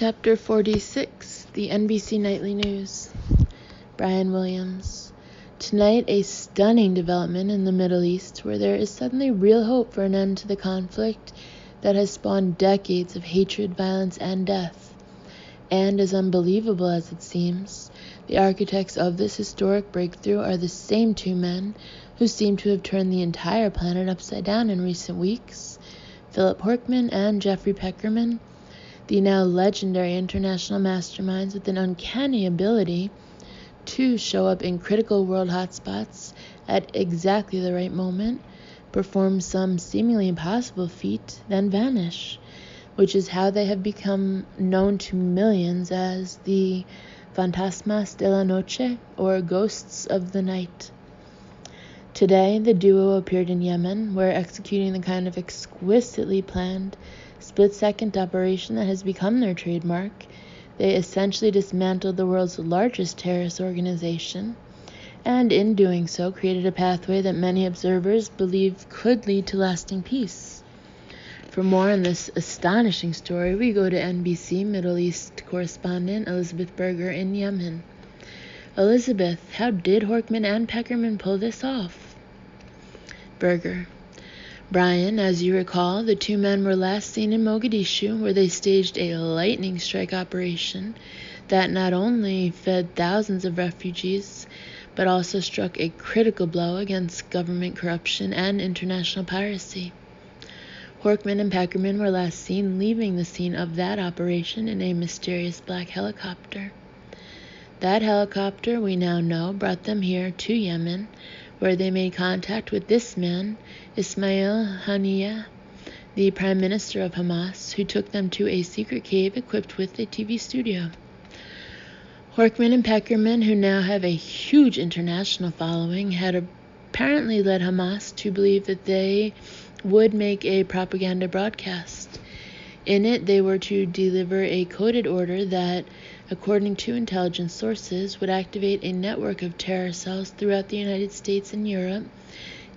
Chapter 46, the NBC Nightly News. Brian Williams. Tonight, a stunning development in the Middle East where there is suddenly real hope for an end to the conflict that has spawned decades of hatred, violence, and death. And as unbelievable as it seems, the architects of this historic breakthrough are the same two men who seem to have turned the entire planet upside down in recent weeks, Philip Horkman and Jeffrey Peckerman, the now legendary international masterminds with an uncanny ability to show up in critical world hotspots at exactly the right moment, perform some seemingly impossible feat, then vanish, which is how they have become known to millions as the Fantasmas de la Noche, or Ghosts of the Night. Today, the duo appeared in Yemen, where executing the kind of exquisitely planned, split-second operation that has become their trademark, they essentially dismantled the world's largest terrorist organization, and in doing so created a pathway that many observers believe could lead to lasting peace. For more on this astonishing story, we go to NBC Middle East correspondent Elizabeth Berger in Yemen. Elizabeth, how did Horkman and Peckerman pull this off? Berger. Brian, as you recall, the two men were last seen in Mogadishu, where they staged a lightning strike operation that not only fed thousands of refugees, but also struck a critical blow against government corruption and international piracy. Horkman and Peckerman were last seen leaving the scene of that operation in a mysterious black helicopter. That helicopter, we now know, brought them here to Yemen, where they made contact with this man, Ismail Haniyeh, the Prime Minister of Hamas, who took them to a secret cave equipped with a TV studio. Horkman and Peckerman, who now have a huge international following, had apparently led Hamas to believe that they would make a propaganda broadcast. In it, they were to deliver a coded order that, according to intelligence sources, would activate a network of terror cells throughout the United States and Europe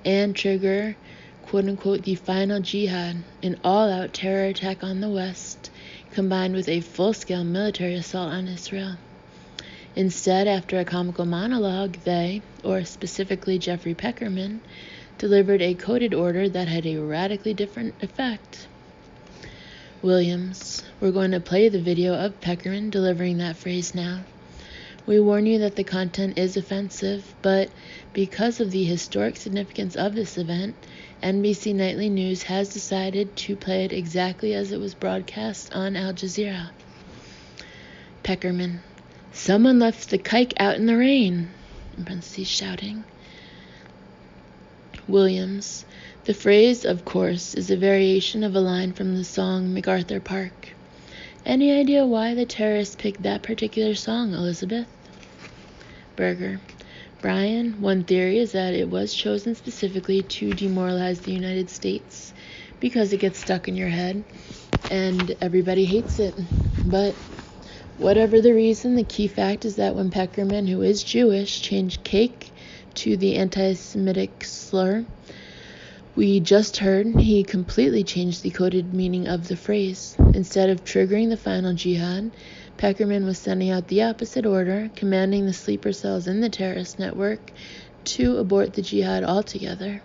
and trigger, quote-unquote, the final jihad, an all-out terror attack on the West, combined with a full-scale military assault on Israel. Instead, after a comical monologue, they, or specifically Jeffrey Peckerman, delivered a coded order that had a radically different effect. Williams. We're going to play the video of Peckerman delivering that phrase now. We warn you that the content is offensive, but because of the historic significance of this event, NBC Nightly News has decided to play it exactly as it was broadcast on Al Jazeera. Peckerman. Someone left the kike out in the rain, in parentheses shouting. Williams. The phrase, of course, is a variation of a line from the song MacArthur Park. Any idea why the terrorists picked that particular song, Elizabeth? Berger. Brian, one theory is that it was chosen specifically to demoralize the United States because it gets stuck in your head and everybody hates it. But whatever the reason, the key fact is that when Peckerman, who is Jewish, changed cake to the anti-Semitic slur we just heard, he completely changed the coded meaning of the phrase. Instead of triggering the final jihad, Peckerman was sending out the opposite order, commanding the sleeper cells in the terrorist network to abort the jihad altogether.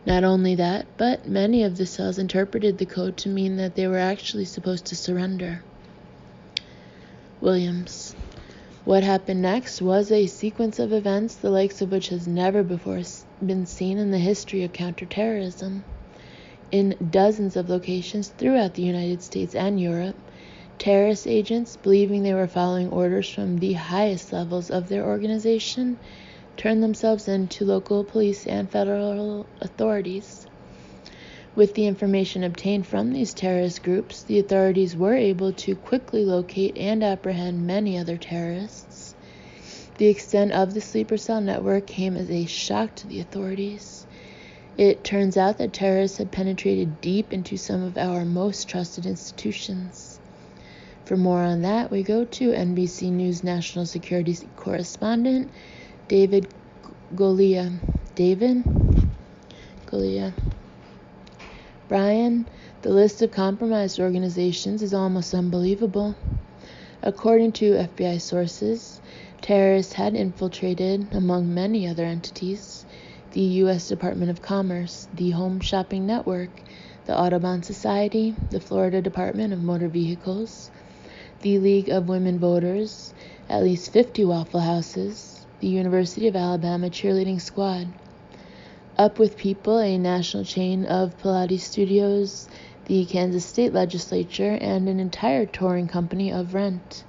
Not only that, but many of the cells interpreted the code to mean that they were actually supposed to surrender. Williams. What happened next was a sequence of events the likes of which has never before been seen in the history of counterterrorism. In dozens of locations throughout the United States and Europe, terrorist agents, believing they were following orders from the highest levels of their organization, turned themselves into local police and federal authorities. With the information obtained from these terrorist groups, the authorities were able to quickly locate and apprehend many other terrorists. The extent of the sleeper cell network came as a shock to the authorities. It turns out that terrorists had penetrated deep into some of our most trusted institutions. For more on that, we go to NBC News national security correspondent David Golia. David Golia. Brian, the list of compromised organizations is almost unbelievable. According to FBI sources, terrorists had infiltrated, among many other entities, the U.S. Department of Commerce, the Home Shopping Network, the Audubon Society, the Florida Department of Motor Vehicles, the League of Women Voters, at least 50 Waffle Houses, the University of Alabama cheerleading squad. Up with People, a national chain of Pilates studios, the Kansas State Legislature, and an entire touring company of Rent.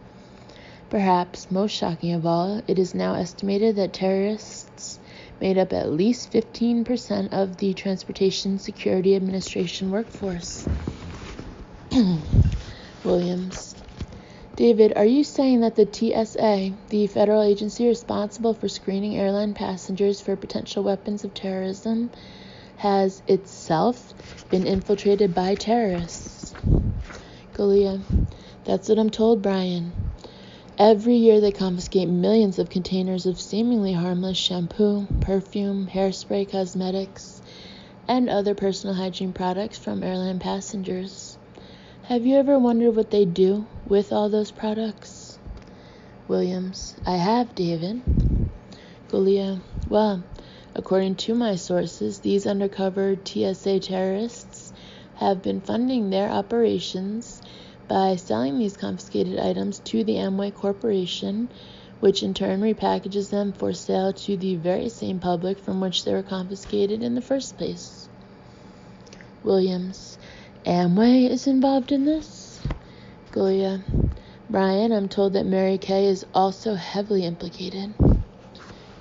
Perhaps most shocking of all, it is now estimated that terrorists made up at least 15% of the Transportation Security Administration workforce. Williams. David, are you saying that the TSA, the federal agency responsible for screening airline passengers for potential weapons of terrorism, has itself been infiltrated by terrorists? Galea. That's what I'm told, Brian. Every year they confiscate millions of containers of seemingly harmless shampoo, perfume, hairspray, cosmetics, and other personal hygiene products from airline passengers. Have you ever wondered what they do with all those products? Williams. I have, David. Galea. Well, according to my sources, these undercover TSA terrorists have been funding their operations by selling these confiscated items to the Amway Corporation, which in turn repackages them for sale to the very same public from which they were confiscated in the first place. Williams. Amway is involved in this? Galea. Brian, I'm told that Mary Kay is also heavily implicated.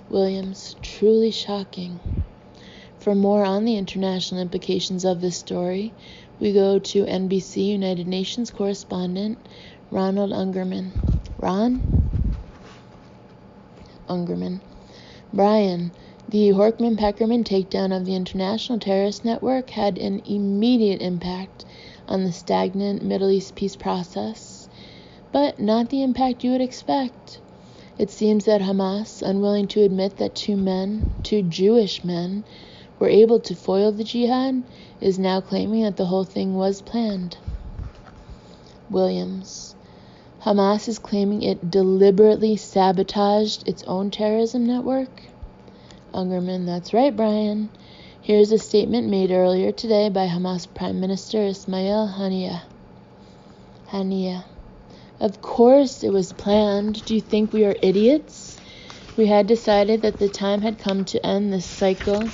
Williams. Truly shocking. For more on the international implications of this story, we go to NBC United Nations correspondent Ronald Ungerman. Ron? Ungerman. Brian, the Horkman-Peckerman takedown of the international terrorist network had an immediate impact on the stagnant Middle East peace process, but not the impact you would expect. It seems that Hamas, unwilling to admit that two Jewish men, were able to foil the jihad, is now claiming that the whole thing was planned. Williams. Hamas is claiming it deliberately sabotaged its own terrorism network? Ungerman. That's right, Brian. Here's a statement made earlier today by Hamas Prime Minister Ismail Haniyeh. Of course it was planned. Do you think we are idiots? We had decided that the time had come to end this cycle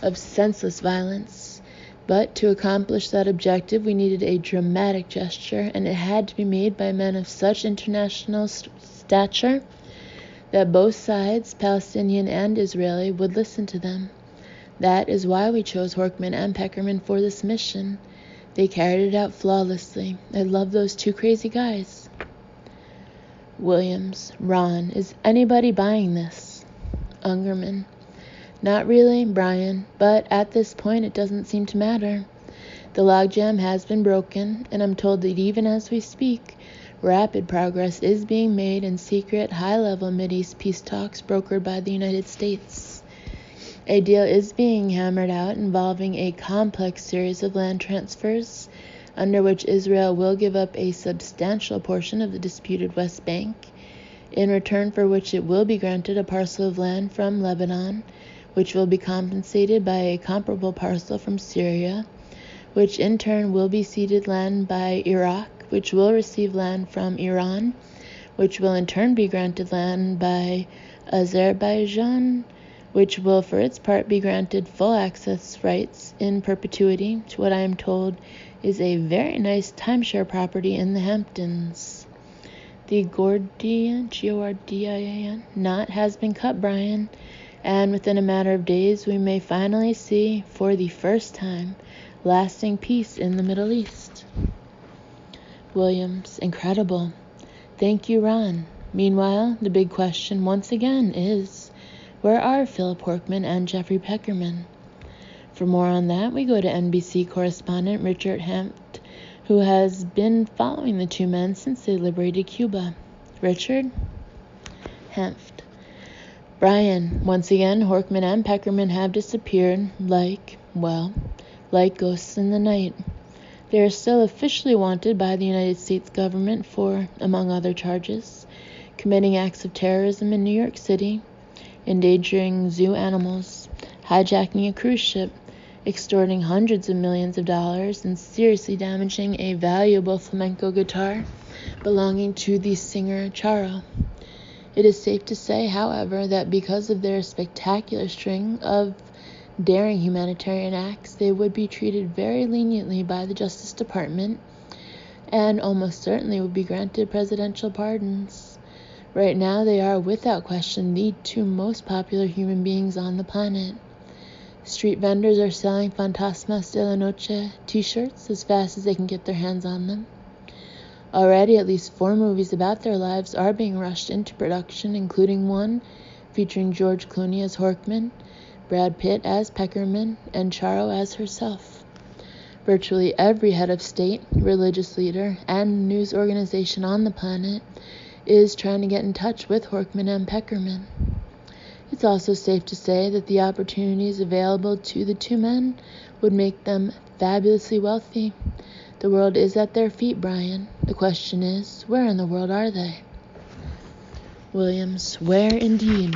of senseless violence. But to accomplish that objective, we needed a dramatic gesture, and it had to be made by men of such international stature that both sides, Palestinian and Israeli, would listen to them. That is why we chose Horkman and Peckerman for this mission. They carried it out flawlessly. I love those two crazy guys. Williams. Ron, is anybody buying this? Ungerman. Not really, Brian, but at this point it doesn't seem to matter. The logjam has been broken, and I'm told that even as we speak, rapid progress is being made in secret, high-level Mideast peace talks brokered by the United States. A deal is being hammered out involving a complex series of land transfers, under which Israel will give up a substantial portion of the disputed West Bank, in return for which it will be granted a parcel of land from Lebanon, which will be compensated by a comparable parcel from Syria, which in turn will be ceded land by Iraq, which will receive land from Iran, which will in turn be granted land by Azerbaijan, which will for its part be granted full access rights in perpetuity to what I am told is a very nice timeshare property in the Hamptons. The Gordian, G-O-R-D-I-A-N, knot has been cut, Brian, and within a matter of days we may finally see, for the first time, lasting peace in the Middle East. Williams. Incredible. Thank you, Ron. Meanwhile, the big question once again is, where are Philip Horkman and Jeffrey Peckerman? For more on that, we go to NBC correspondent Richard Hempt, who has been following the two men since they liberated Cuba. Richard? Hempt. Brian, once again, Horkman and Peckerman have disappeared like ghosts in the night. They are still officially wanted by the United States government for, among other charges, committing acts of terrorism in New York City, endangering zoo animals, hijacking a cruise ship, extorting hundreds of millions of dollars, and seriously damaging a valuable flamenco guitar belonging to the singer Charo. It is safe to say, however, that because of their spectacular string of daring humanitarian acts, they would be treated very leniently by the Justice Department and almost certainly would be granted presidential pardons. Right now, they are, without question, the two most popular human beings on the planet. Street vendors are selling Fantasmas de la Noche t-shirts as fast as they can get their hands on them. Already, at least 4 movies about their lives are being rushed into production, including one featuring George Clooney as Horkman, Brad Pitt as Peckerman, and Charo as herself. Virtually every head of state, religious leader, and news organization on the planet is trying to get in touch with Horkman and Peckerman. It's also safe to say that the opportunities available to the two men would make them fabulously wealthy. The world is at their feet, Brian. The question is, where in the world are they? Williams, where indeed?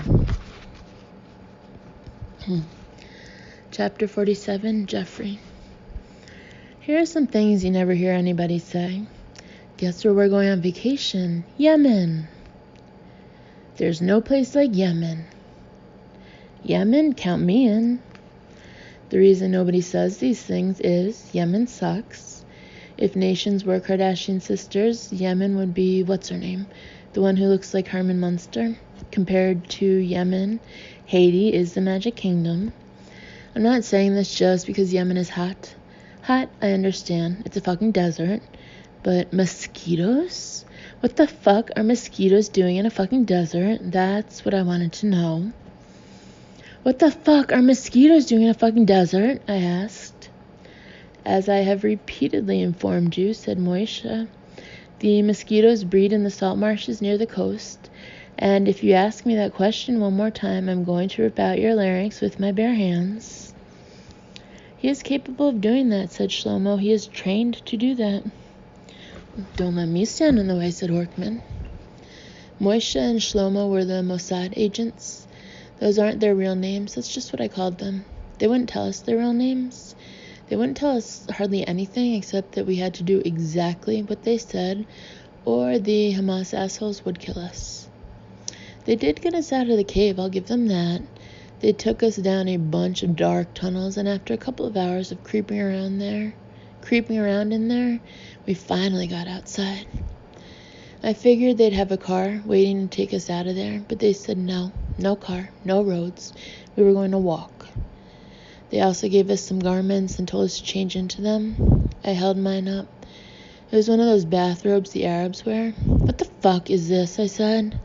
Chapter 47, Jeffrey. Here are some things you never hear anybody say. Guess where we're going on vacation? Yemen. There's no place like Yemen. Yemen? Count me in. The reason nobody says these things is Yemen sucks. If nations were Kardashian sisters, Yemen would be, what's her name? The one who looks like Herman Munster. Compared to Yemen, Haiti is the Magic Kingdom. I'm not saying this just because Yemen is hot. Hot, I understand. It's a fucking desert. But mosquitoes? What the fuck are mosquitoes doing in a fucking desert? That's what I wanted to know. What the fuck are mosquitoes doing in a fucking desert? I asked. As I have repeatedly informed you, said Moisha, the mosquitoes breed in the salt marshes near the coast, and if you ask me that question one more time, I'm going to rip out your larynx with my bare hands. He is capable of doing that, said Shlomo. He is trained to do that. Don't let me stand in the way, said Horkman. Moisha and Shlomo were the Mossad agents. Those aren't their real names. That's just what I called them. They wouldn't tell us their real names. They wouldn't tell us hardly anything except that we had to do exactly what they said, or the Hamas assholes would kill us. They did get us out of the cave, I'll give them that. They took us down a bunch of dark tunnels, and after a couple of hours of creeping around in there, we finally got outside. I figured they'd have a car waiting to take us out of there, but they said no car, no roads. We were going to walk. They also gave us some garments and told us to change into them. I held mine up. It was one of those bathrobes the Arabs wear. What the fuck is this? I said.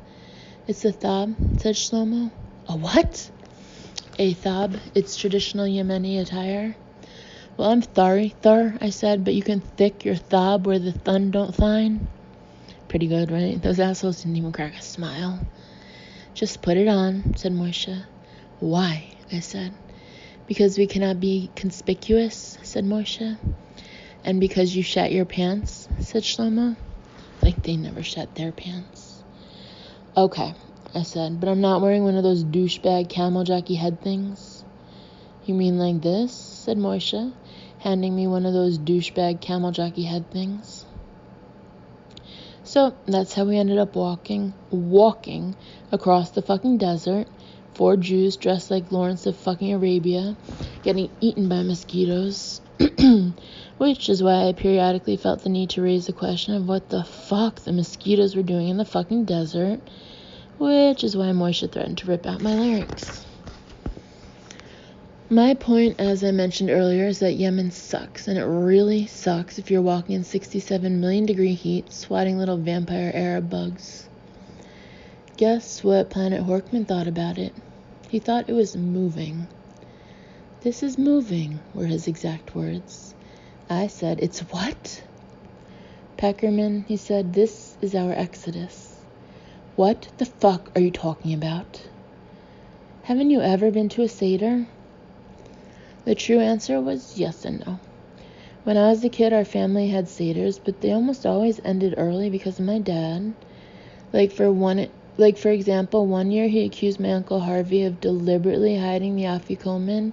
It's a thab, said Shlomo. A what? A thab. It's traditional Yemeni attire. Well, I'm Thar, I said, but you can thick your thab where the thun don't thine. Pretty good, right? Those assholes didn't even crack a smile. Just put it on, said Moisha. Why? I said. Because we cannot be conspicuous, said Moisha. And because you shat your pants, said Shlomo. Like they never shat their pants. Okay, I said, but I'm not wearing one of those douchebag camel jockey head things. You mean like this? Said Moisha, handing me one of those douchebag camel jockey head things. So that's how we ended up walking across the fucking desert. 4 Jews dressed like Lawrence of fucking Arabia, getting eaten by mosquitoes, which is why I periodically felt the need to raise the question of what the fuck the mosquitoes were doing in the fucking desert, which is why Moisha threatened to rip out my larynx. My point, as I mentioned earlier, is that Yemen sucks, and it really sucks if you're walking in 67 million degree heat, swatting little vampire Arab bugs. Guess what Planet Horkman thought about it? He thought it was moving. This is moving, were his exact words. I said, it's what? Peckerman, he said, this is our exodus. What the fuck are you talking about? Haven't you ever been to a Seder? The true answer was yes and no. When I was a kid, our family had seders, but they almost always ended early because of my dad. For example, one year he accused my Uncle Harvey of deliberately hiding the afikoman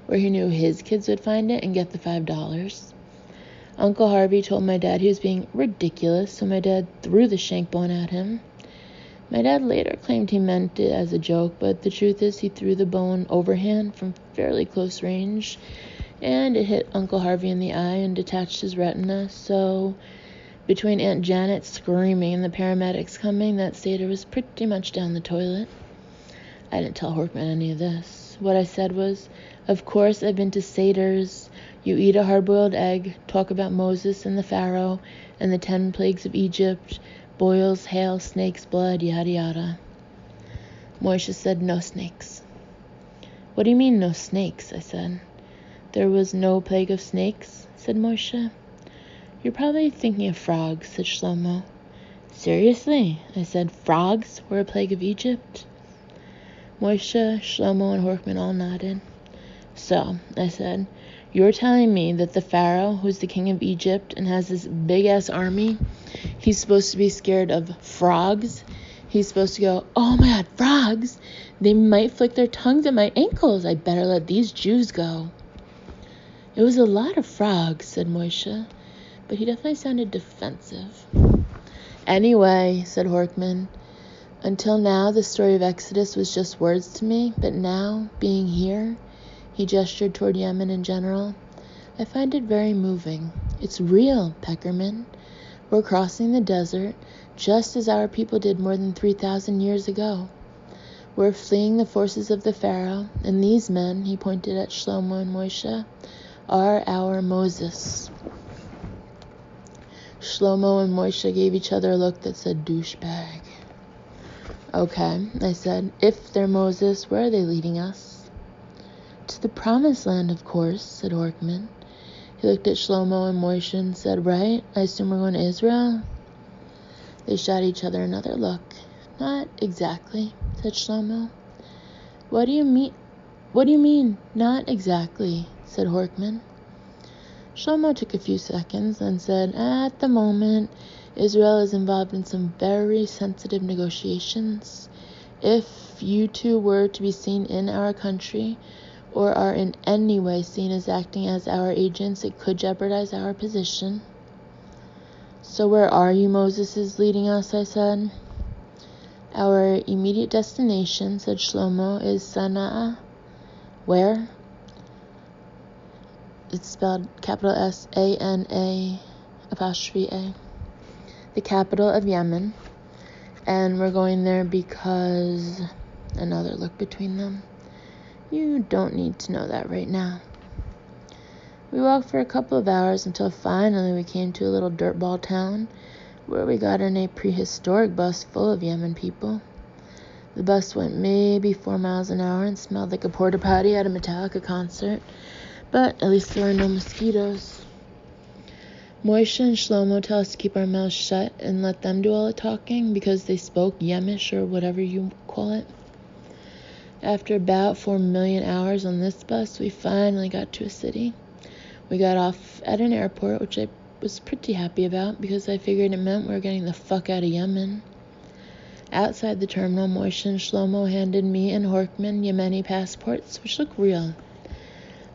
where he knew his kids would find it and get the $5. Uncle Harvey told my dad he was being ridiculous, so my dad threw the shank bone at him. My dad later claimed he meant it as a joke, but the truth is he threw the bone overhand from fairly close range, and it hit Uncle Harvey in the eye and detached his retina, so between Aunt Janet screaming and the paramedics coming, that seder was pretty much down the toilet. I didn't tell Horkman any of this. What I said was, of course I've been to seders. You eat a hard-boiled egg, talk about Moses and the Pharaoh and the 10 plagues of Egypt, boils, hail, snakes, blood, yada yada. Moishe said, no snakes. What do you mean, no snakes? I said. There was no plague of snakes, said Moishe. You're probably thinking of frogs, said Shlomo. Seriously? I said, frogs were a plague of Egypt? Moishe, Shlomo, and Horkman all nodded. So, I said, you're telling me that the Pharaoh, who's the king of Egypt and has this big-ass army, he's supposed to be scared of frogs? He's supposed to go, oh my God, frogs! They might flick their tongues at my ankles. I better let these Jews go. It was a lot of frogs, said Moishe, but he definitely sounded defensive. Anyway, said Horkman, until now the story of Exodus was just words to me, but now, being here, he gestured toward Yemen in general, I find it very moving. It's real, Peckerman. We're crossing the desert, just as our people did more than 3,000 years ago. We're fleeing the forces of the Pharaoh, and these men, he pointed at Shlomo and Moishe, are our Moses. Shlomo and Moishe gave each other a look that said douchebag. Okay, I said, if they're Moses, where are they leading us? To the promised land, of course, said Horkman. He looked at Shlomo and Moishe and said, right, I assume we're going to Israel? They shot each other another look. Not exactly, said Shlomo. What do you mean, not exactly, said Horkman. Shlomo took a few seconds and said, at the moment, Israel is involved in some very sensitive negotiations. If you two were to be seen in our country, or are in any way seen as acting as our agents, it could jeopardize our position. So where are you, Moses, is leading us, I said. Our immediate destination, said Shlomo, is Sana'a. Where? It's spelled capital S-A-N-A apostrophe A. The capital of Yemen. And we're going there because... Another look between them. You don't need to know that right now. We walked for a couple of hours until finally we came to a little dirtball town where we got in a prehistoric bus full of Yemen people. The bus went maybe 4 miles an hour and smelled like a porta potty at a Metallica concert, but at least there were no mosquitoes. Moishe and Shlomo tell us to keep our mouths shut and let them do all the talking because they spoke Yemish or whatever you call it. After about 4 million hours on this bus, we finally got to a city. We got off at an airport, which I was pretty happy about because I figured it meant we were getting the fuck out of Yemen. Outside the terminal, Moishe and Shlomo handed me and Horkman Yemeni passports, which look real.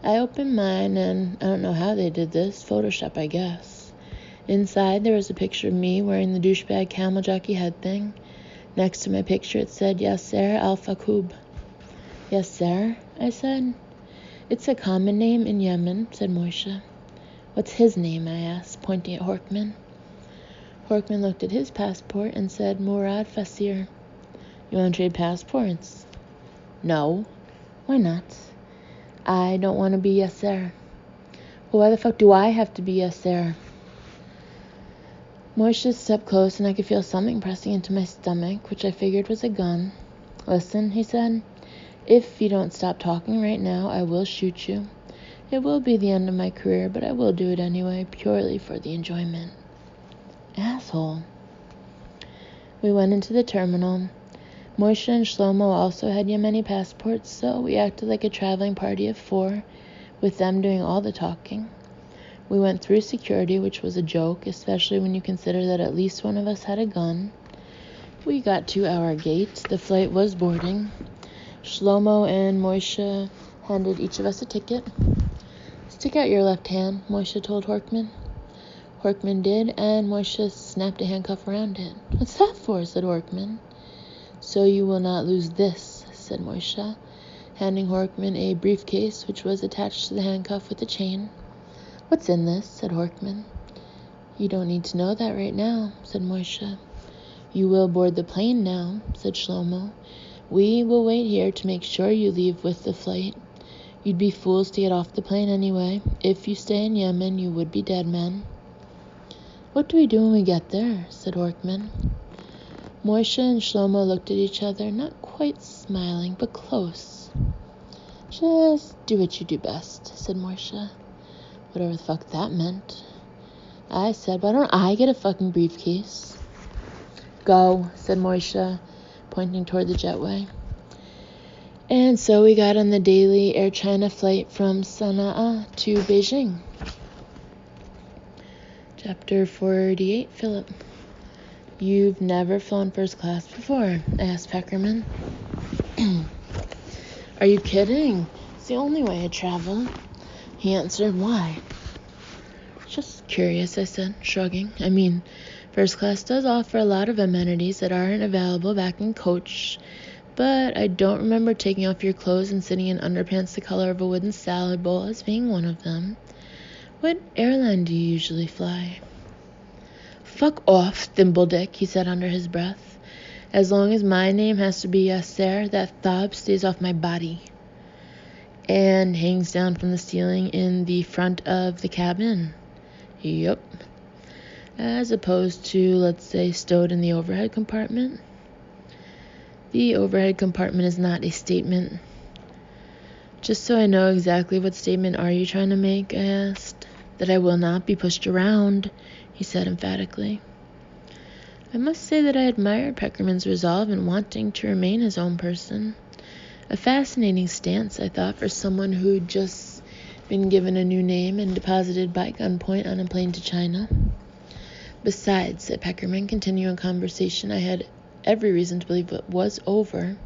I opened mine, and I don't know how they did this, Photoshop, I guess. Inside, there was a picture of me wearing the douchebag camel jockey head thing. Next to my picture, it said, Yasser Al-Fakub. Yasser, I said. It's a common name in Yemen, said Moishe. What's his name, I asked, pointing at Horkman. Horkman looked at his passport and said, Murad Fasir. You want to trade passports? No. Why not? I don't want to be Yasser. Well, why the fuck do I have to be Yasser? Moishe stepped close and I could feel something pressing into my stomach, which I figured was a gun. Listen, he said. If you don't stop talking right now, I will shoot you. It will be the end of my career, but I will do it anyway, purely for the enjoyment. Asshole. We went into the terminal. Moishe and Shlomo also had Yemeni passports, so we acted like a traveling party of 4, with them doing all the talking. We went through security, which was a joke, especially when you consider that at least one of us had a gun. We got to our gate. The flight was boarding. Shlomo and Moishe handed each of us a ticket. "Stick out your left hand," Moishe told Horkman. Horkman did, and Moishe snapped a handcuff around it. "What's that for?" said Horkman. "So you will not lose this," said Moishe, handing Horkman a briefcase which was attached to the handcuff with a chain. "What's in this?" said Horkman. "You don't need to know that right now," said Moishe. "You will board the plane now," said Shlomo. "We will wait here to make sure you leave with the flight. You'd be fools to get off the plane anyway. If you stay in Yemen, you would be dead men." "What do we do when we get there?" said Horkman. Moishe and Shlomo looked at each other, not quite smiling, but close. "Just do what you do best," said Moishe. Whatever the fuck that meant. I said, "Why don't I get a fucking briefcase?" "Go," said Moishe, pointing toward the jetway. And so we got on the daily Air China flight from Sana'a to Beijing. Chapter 48, Philip. "You've never flown first class before?" asked Peckerman. "Are you kidding? It's the only way I travel." He answered. "Why?" "Just curious," I said, shrugging. "I mean, first class does offer a lot of amenities that aren't available back in coach, but I don't remember taking off your clothes and sitting in underpants the color of a wooden salad bowl as being one of them. What airline do you usually fly?" "Fuck off, Thimbledick," he said under his breath. "As long as my name has to be Yasser, that thob stays off my body." "And hangs down from the ceiling in the front of the cabin?" "Yup." "As opposed to, let's say, stowed in the overhead compartment?" "The overhead compartment is not a statement." "Just so I know exactly what statement are you trying to make?" I asked. "That I will not be pushed around," he said emphatically. I must say that I admired Peckerman's resolve in wanting to remain his own person. A fascinating stance, I thought, for someone who'd just been given a new name and deposited by gunpoint on a plane to China. "Besides," said Peckerman, continuing conversation I had every reason to believe it was over,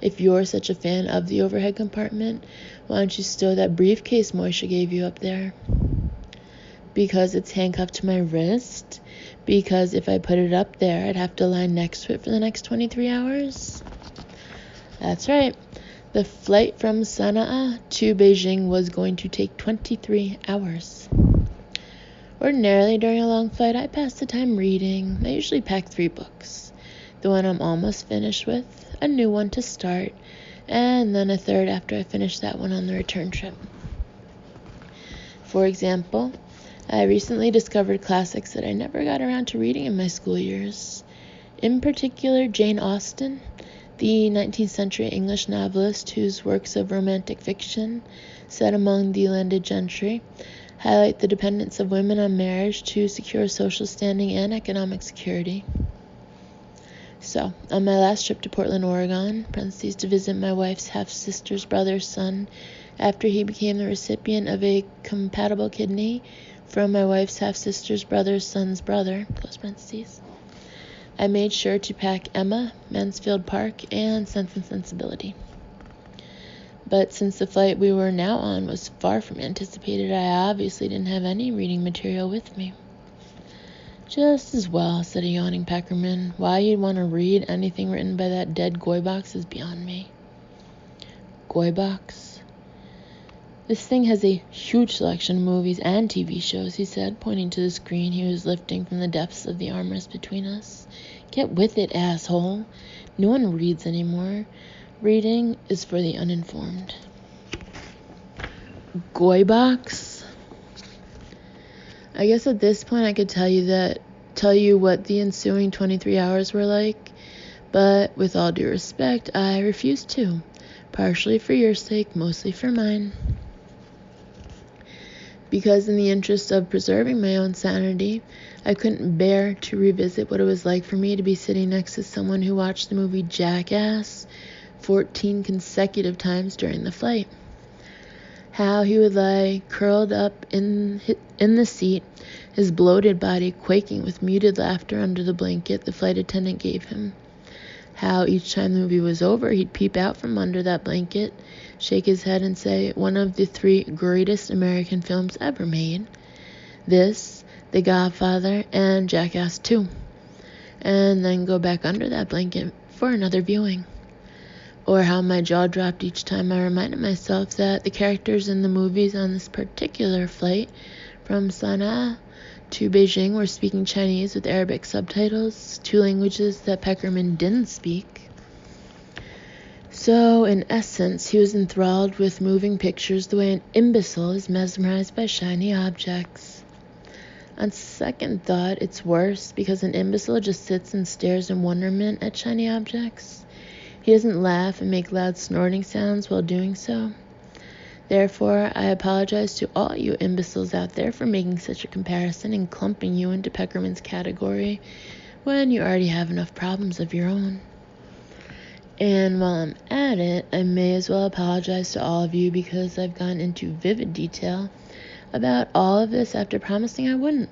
"if you're such a fan of the overhead compartment, why don't you stow that briefcase Moishe gave you up there?" "Because it's handcuffed to my wrist? Because if I put it up there, I'd have to lie next to it for the next 23 hours? That's right. The flight from Sana'a to Beijing was going to take 23 hours. Ordinarily, during a long flight, I pass the time reading. I usually pack 3 books. The one I'm almost finished with, a new one to start, and then a third after I finish that one on the return trip. For example, I recently discovered classics that I never got around to reading in my school years. In particular, Jane Austen, the 19th century English novelist whose works of romantic fiction, set among the landed gentry, highlight the dependence of women on marriage to secure social standing and economic security. So, on my last trip to Portland, Oregon, to visit my wife's half-sister's brother's son, after he became the recipient of a compatible kidney from my wife's half-sister's brother's son's brother, I made sure to pack Emma, Mansfield Park, and Sense and Sensibility. But since the flight we were now on was far from anticipated, I obviously didn't have any reading material with me. "Just as well," said a yawning Peckerman. "Why you'd want to read anything written by that dead Goybox is beyond me." "Goybox? This thing has a huge selection of movies and TV shows," he said, pointing to the screen he was lifting from the depths of the armrest between us. "Get with it, asshole. No one reads anymore. Reading is for the uninformed." Goybox? I guess at this point I could tell you what the ensuing 23 hours were like, but with all due respect, I refuse to. Partially for your sake, mostly for mine. Because in the interest of preserving my own sanity, I couldn't bear to revisit what it was like for me to be sitting next to someone who watched the movie Jackass 14 consecutive times during the flight. how he would lie curled up in the seat, his bloated body quaking with muted laughter under the blanket the flight attendant gave him. How each time the movie was over, he'd peep out from under that blanket, shake his head and say, "One of the 3 greatest American films ever made. This, The Godfather, and Jackass 2. And then go back under that blanket for another viewing." Or how my jaw dropped each time I reminded myself that the characters in the movies on this particular flight from Sana'a to Beijing were speaking Chinese with Arabic subtitles, 2 languages that Peckerman didn't speak. So, in essence, he was enthralled with moving pictures the way an imbecile is mesmerized by shiny objects. On second thought, it's worse because an imbecile just sits and stares in wonderment at shiny objects. He doesn't laugh and make loud snorting sounds while doing so. Therefore, I apologize to all you imbeciles out there for making such a comparison and clumping you into Peckerman's category when you already have enough problems of your own. And while I'm at it, I may as well apologize to all of you because I've gone into vivid detail about all of this after promising I wouldn't.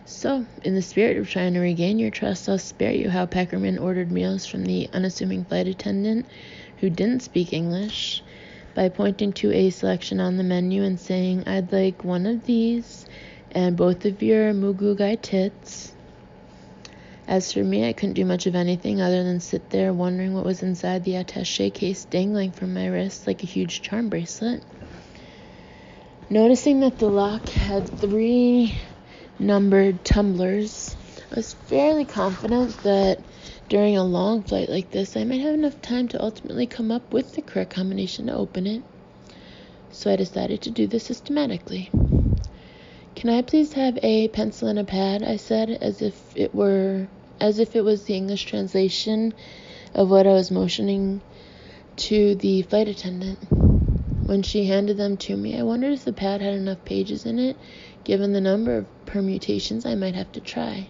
So, in the spirit of trying to regain your trust, I'll spare you how Peckerman ordered meals from the unassuming flight attendant who didn't speak English by pointing to a selection on the menu and saying, "I'd like one of these and both of your mugugai tits." As for me, I couldn't do much of anything other than sit there wondering what was inside the attaché case dangling from my wrist like a huge charm bracelet. Noticing that the lock had 3 numbered tumblers, I was fairly confident that during a long flight like this, I might have enough time to ultimately come up with the correct combination to open it. So I decided to do this systematically. "Can I please have a pencil and a pad?" I said, as if it was the English translation of what I was motioning to the flight attendant. When she handed them to me, I wondered if the pad had enough pages in it, given the number of permutations I might have to try.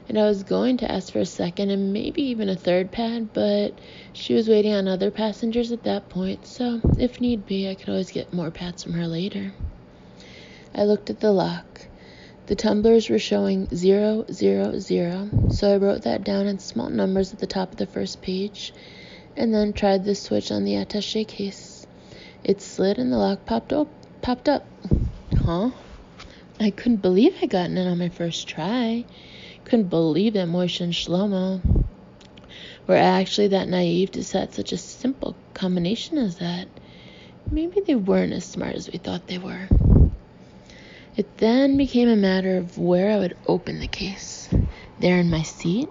And I was going to ask for a second and maybe even a third pad, but she was waiting on other passengers at that point, so if need be, I could always get more pads from her later. I looked at the lock. The tumblers were showing 000, so I wrote that down in small numbers at the top of the first page, and then tried the switch on the attaché case. It slid and the lock popped up. Huh? I couldn't believe I'd gotten it on my first try. Couldn't believe that Moishe and Shlomo were actually that naive to set such a simple combination as that. Maybe they weren't as smart as we thought they were. It then became a matter of where I would open the case. There in my seat?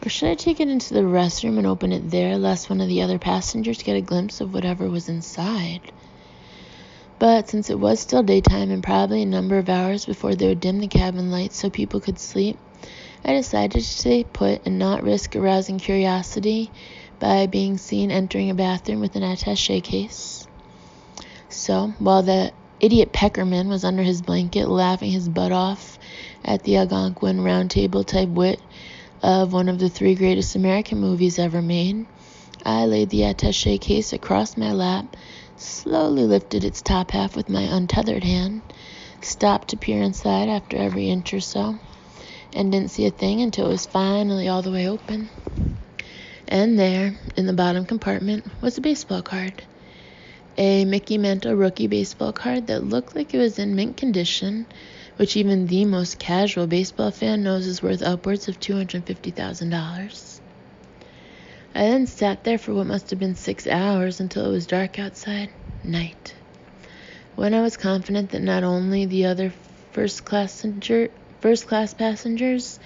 Or should I take it into the restroom and open it there, lest one of the other passengers get a glimpse of whatever was inside? But since it was still daytime and probably a number of hours before they would dim the cabin lights so people could sleep, I decided to stay put and not risk arousing curiosity by being seen entering a bathroom with an attaché case. So, while the idiot Peckerman was under his blanket laughing his butt off at the Algonquin Round Table type wit of one of the 3 greatest American movies ever made, I laid the attaché case across my lap, slowly lifted its top half with my untethered hand, stopped to peer inside after every inch or so, and didn't see a thing until it was finally all the way open. And there, in the bottom compartment, was a baseball card. A Mickey Mantle rookie baseball card that looked like it was in mint condition, which even the most casual baseball fan knows is worth upwards of $250,000. I then sat there for what must have been 6 hours until it was dark outside, night. When I was confident that not only the other first-class passengers,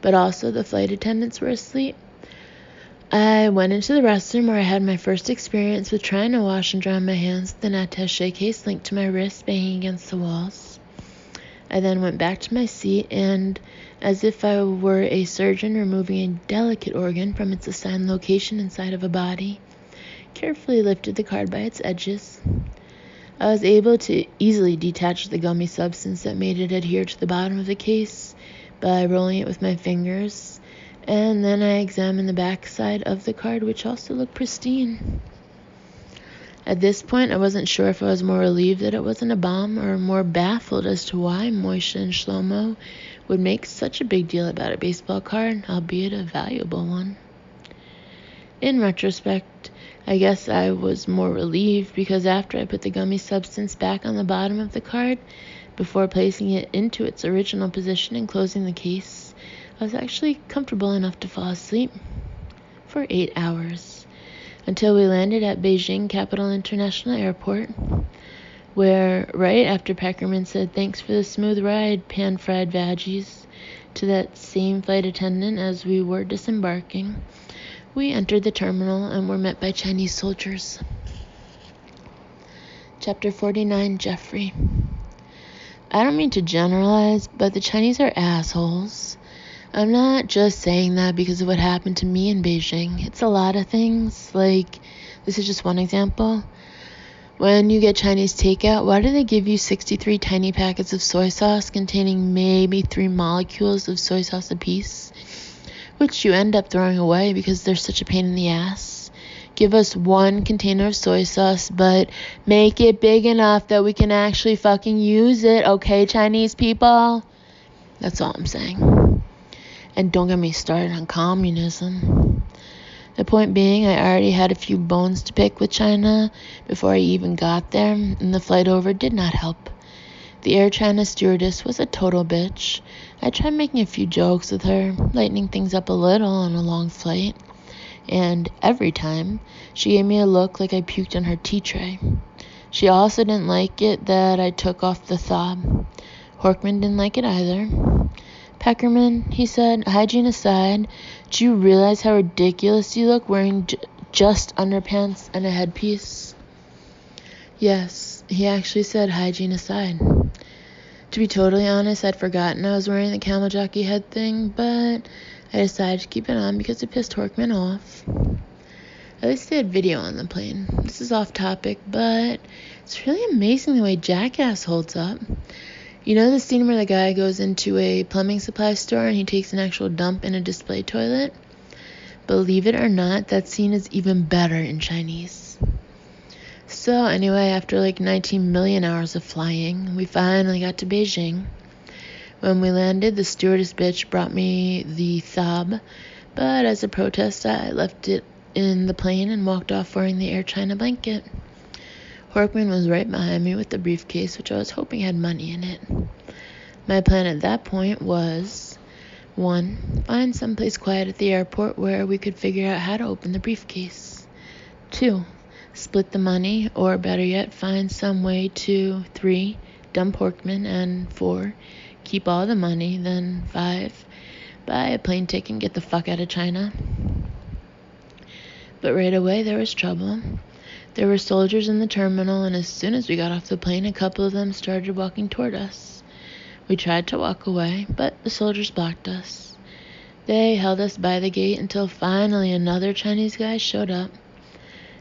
but also the flight attendants were asleep, I went into the restroom where I had my first experience with trying to wash and dry my hands with an attaché case linked to my wrist banging against the walls. I then went back to my seat and, as if I were a surgeon removing a delicate organ from its assigned location inside of a body, carefully lifted the card by its edges. I was able to easily detach the gummy substance that made it adhere to the bottom of the case by rolling it with my fingers, and then I examined the back side of the card, which also looked pristine. At this point, I wasn't sure if I was more relieved that it wasn't a bomb or more baffled as to why Moishe and Shlomo would make such a big deal about a baseball card, albeit a valuable one. In retrospect, I guess I was more relieved because after I put the gummy substance back on the bottom of the card, before placing it into its original position and closing the case, I was actually comfortable enough to fall asleep for 8 hours until we landed at Beijing Capital International Airport, where right after Peckerman said thanks for the smooth ride, pan-fried veggies, to that same flight attendant as we were disembarking, we entered the terminal and were met by Chinese soldiers. Chapter 49, Jeffrey. I don't mean to generalize, but the Chinese are assholes. I'm not just saying that because of what happened to me in Beijing. It's a lot of things. Like, this is just one example. When you get Chinese takeout, why do they give you 63 tiny packets of soy sauce containing maybe 3 molecules of soy sauce apiece, which you end up throwing away because they're such a pain in the ass? Give us 1 container of soy sauce, but make it big enough that we can actually fucking use it, okay, Chinese people? That's all I'm saying. And don't get me started on communism. The point being, I already had a few bones to pick with China before I even got there, and the flight over did not help. The Air China stewardess was a total bitch. I tried making a few jokes with her, lightening things up a little on a long flight, and every time, she gave me a look like I puked on her tea tray. She also didn't like it that I took off the thob. Horkman didn't like it either. Peckerman, he said, hygiene aside, do you realize how ridiculous you look wearing just underpants and a headpiece? Yes, he actually said hygiene aside. To be totally honest, I'd forgotten I was wearing the camel jockey head thing, but I decided to keep it on because it pissed Horkman off. At least they had video on the plane. This is off topic, but it's really amazing the way Jackass holds up. You know the scene where the guy goes into a plumbing supply store and he takes an actual dump in a display toilet? Believe it or not, that scene is even better in Chinese. So anyway, after like 19 million hours of flying, we finally got to Beijing. When we landed, the stewardess bitch brought me the thob, but as a protest, I left it in the plane and walked off wearing the Air China blanket. Horkman was right behind me with the briefcase, which I was hoping had money in it. My plan at that point was, 1, find someplace quiet at the airport where we could figure out how to open the briefcase. 2, split the money, or better yet, find some way to 3, dump Horkman, and 4, keep all the money, then 5, buy a plane ticket and get the fuck out of China. But right away there was trouble. There were soldiers in the terminal, and as soon as we got off the plane, a couple of them started walking toward us. We tried to walk away, but the soldiers blocked us. They held us by the gate until finally another Chinese guy showed up.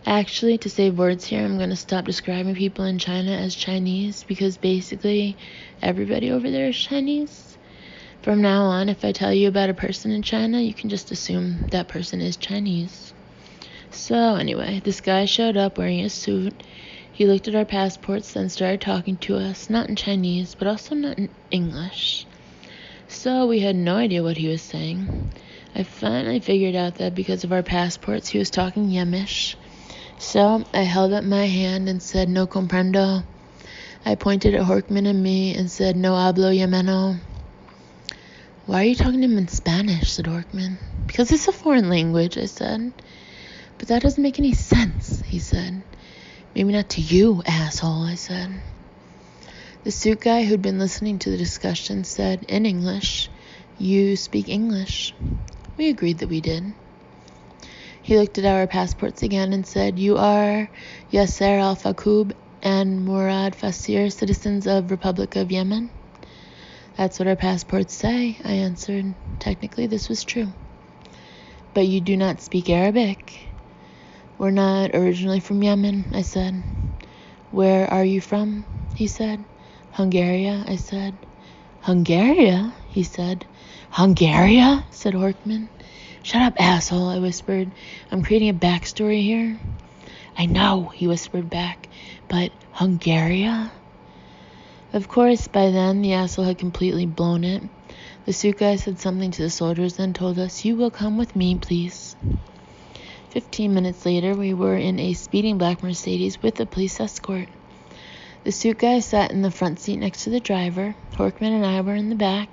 Actually, to save words here, I'm going to stop describing people in China as Chinese, because basically everybody over there is Chinese. From now on, if I tell you about a person in China, you can just assume that person is Chinese. So anyway, this guy showed up wearing a suit. He looked at our passports, then started talking to us, not in Chinese, but also not in English. So we had no idea what he was saying. I finally figured out that because of our passports, he was talking Yemish. So I held up my hand and said, no comprendo. I pointed at Horkman and me and said, no hablo yemeno. Why are you talking to him in Spanish, said Horkman. Because it's a foreign language, I said. But that doesn't make any sense, he said. Maybe not to you, asshole, I said. The suit guy who'd been listening to the discussion said, in English, you speak English. We agreed that we did. He looked at our passports again and said, you are Yasser Al-Fakub and Murad Fasir, citizens of Republic of Yemen? That's what our passports say, I answered. Technically, this was true. But you do not speak Arabic. We're not originally from Yemen, I said. Where are you from? He said. Hungary, I said. Hungary? He said. Hungary? Said Horkman. Shut up, asshole, I whispered. I'm creating a backstory here. I know, he whispered back, but Hungaria? Of course, by then, the asshole had completely blown it. The suit guy said something to the soldiers, then told us, "You will come with me, please." 15 minutes later, we were in a speeding black Mercedes with a police escort. The suit guy sat in the front seat next to the driver. Horkman and I were in the back.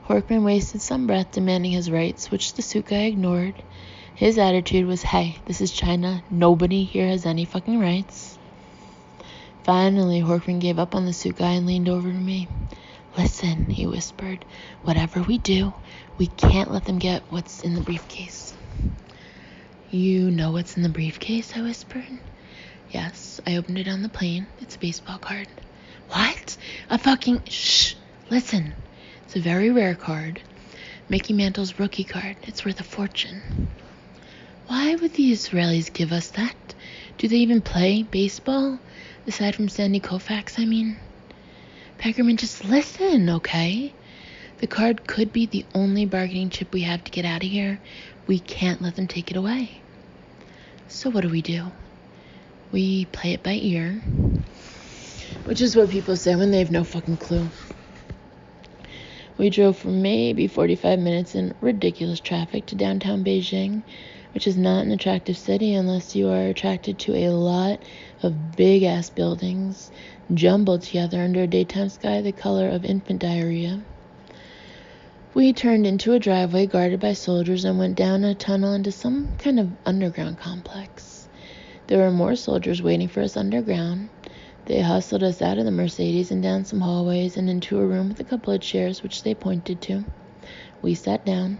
Horkman wasted some breath demanding his rights, which the suit guy ignored. His attitude was, "Hey, this is China. Nobody here has any fucking rights." Finally, Horkman gave up on the suit guy and leaned over to me. "Listen," he whispered. "Whatever we do, we can't let them get what's in the briefcase." "You know what's in the briefcase?" I whispered. "Yes, I opened it on the plane. It's a baseball card." "What? A fucking... Shh! Listen. It's a very rare card. Mickey Mantle's rookie card. It's worth a fortune." "Why would the Israelis give us that? Do they even play baseball? Aside from Sandy Koufax, I mean." "Peckerman, just listen, okay? The card could be the only bargaining chip we have to get out of here. We can't let them take it away." "So what do? We play it by ear." Which is what people say when they have no fucking clue. We drove for maybe 45 minutes in ridiculous traffic to downtown Beijing, which is not an attractive city unless you are attracted to a lot of big-ass buildings jumbled together under a daytime sky the color of infant diarrhea. We turned into a driveway guarded by soldiers and went down a tunnel into some kind of underground complex. There were more soldiers waiting for us underground. They hustled us out of the Mercedes and down some hallways and into a room with a couple of chairs, which they pointed to. We sat down.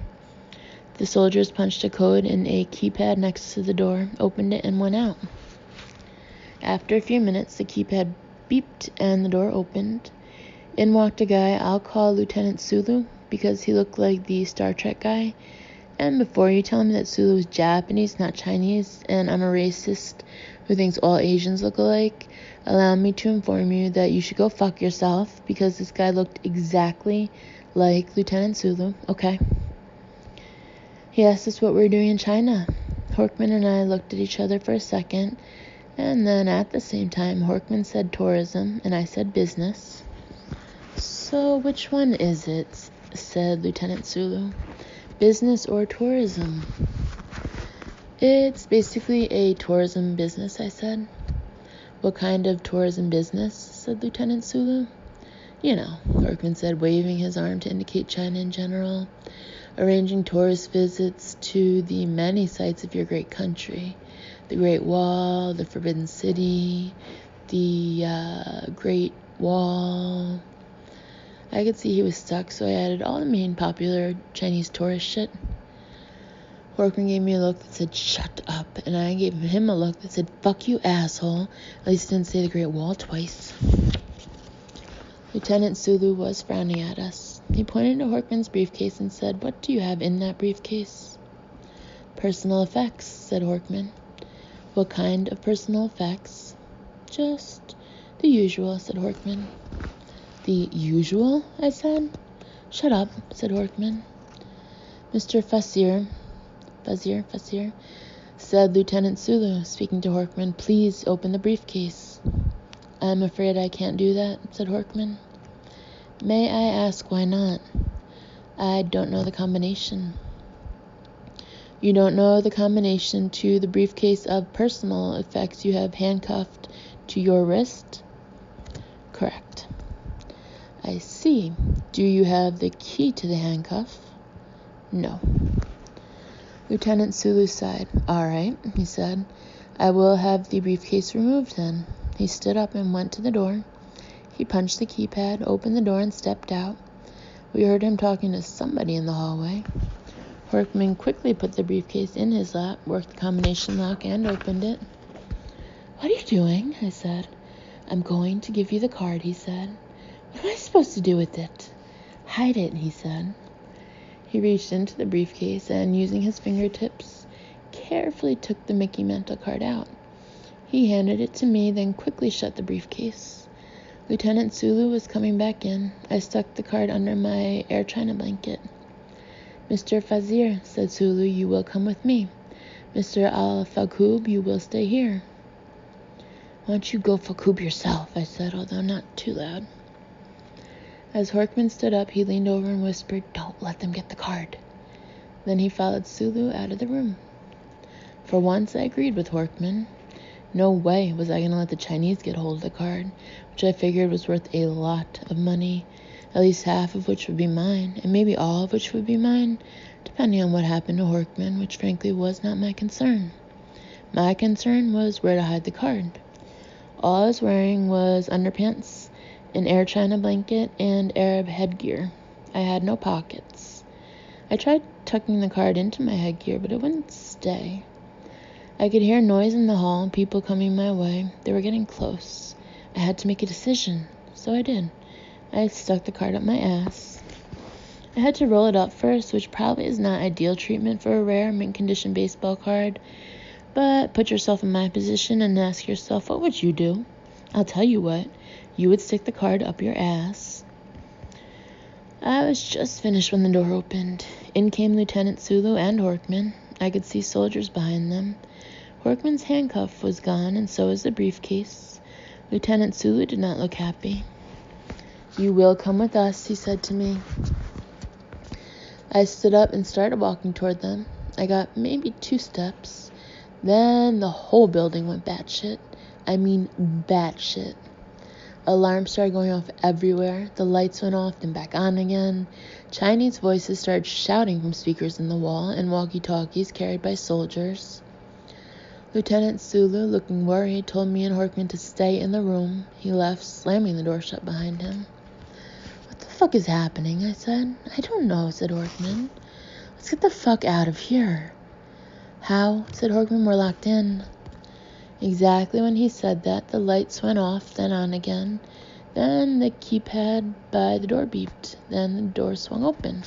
The soldiers punched a code in a keypad next to the door, opened it, and went out. After a few minutes, the keypad beeped and the door opened. In walked a guy I'll call Lieutenant Sulu because he looked like the Star Trek guy. And before you tell me that Sulu is Japanese, not Chinese, and I'm a racist who thinks all Asians look alike, allow me to inform you that you should go fuck yourself because this guy looked exactly like Lieutenant Sulu, okay? He asked us what we were doing in China. Horkman and I looked at each other for a second, and then at the same time, Horkman said tourism, and I said business. "So which one is it?" said Lieutenant Sulu. "Business or tourism?" "It's basically a tourism business," I said. "What kind of tourism business?" said Lieutenant Sulu. "You know," Horkman said, waving his arm to indicate China in general. "Arranging tourist visits to the many sites of your great country. The Great Wall, the Forbidden City, the Great Wall." I could see he was stuck, so I added all the main popular Chinese tourist shit. Horkman gave me a look that said, "Shut up," and I gave him a look that said, "Fuck you, asshole." At least I didn't say the Great Wall twice. Lieutenant Sulu was frowning at us. He pointed to Horkman's briefcase and said, "What do you have in that briefcase?" "Personal effects," said Horkman. "What kind of personal effects?" "Just the usual," said Horkman. "The usual?" I said. "Shut up," said Horkman. "Mr. Fazir," said Lieutenant Sulu, speaking to Horkman, "please open the briefcase." "I'm afraid I can't do that," said Horkman. "May I ask why not?" "I don't know the combination." "You don't know the combination to the briefcase of personal effects you have handcuffed to your wrist?" "Correct." "I see. Do you have the key to the handcuff?" "No." Lieutenant Sulu sighed. "All right," he said. "I will have the briefcase removed then." He stood up and went to the door. He punched the keypad, opened the door, and stepped out. We heard him talking to somebody in the hallway. Horkman quickly put the briefcase in his lap, worked the combination lock, and opened it. "What are you doing?" I said. "I'm going to give you the card," he said. "What am I supposed to do with it?" "Hide it," he said. He reached into the briefcase and, using his fingertips, carefully took the Mickey Mantle card out. He handed it to me, then quickly shut the briefcase. Lieutenant Sulu was coming back in. I stuck the card under my Air China blanket. "Mr. Fazir," said Sulu, "you will come with me. Mr. Al-Fakoub, you will stay here." "Why don't you go fuck hoop yourself?" I said, although not too loud. As Horkman stood up, he leaned over and whispered, "Don't let them get the card." Then he followed Sulu out of the room. For once, I agreed with Horkman. No way was I going to let the Chinese get hold of the card, which I figured was worth a lot of money, at least half of which would be mine, and maybe all of which would be mine, depending on what happened to Horkman, which frankly was not my concern. My concern was where to hide the card. All I was wearing was underpants, an Air China blanket, and Arab headgear. I had no pockets. I tried tucking the card into my headgear, but it wouldn't stay. I could hear noise in the hall and people coming my way. They were getting close. I had to make a decision, so I did. I stuck the card up my ass. I had to roll it up first, which probably is not ideal treatment for a rare mint condition baseball card, but put yourself in my position and ask yourself, what would you do? I'll tell you what. You would stick the card up your ass. I was just finished when the door opened. In came Lieutenant Sulu and Horkman. I could see soldiers behind them. Horkman's handcuff was gone, and so was the briefcase. Lieutenant Sulu did not look happy. "You will come with us," he said to me. I stood up and started walking toward them. I got maybe 2 steps. Then the whole building went batshit. I mean batshit. Alarms started going off everywhere. The lights went off, then back on again. Chinese voices started shouting from speakers in the wall and walkie-talkies carried by soldiers. Lieutenant Sulu, looking worried, told me and Horkman to stay in the room. He left, slamming the door shut behind him. "What the fuck is happening?" I said. "I don't know," said Horkman. "Let's get the fuck out of here." "How?" said Horkman. "We're locked in." Exactly when he said that, the lights went off, then on again. Then the keypad by the door beeped. Then the door swung open.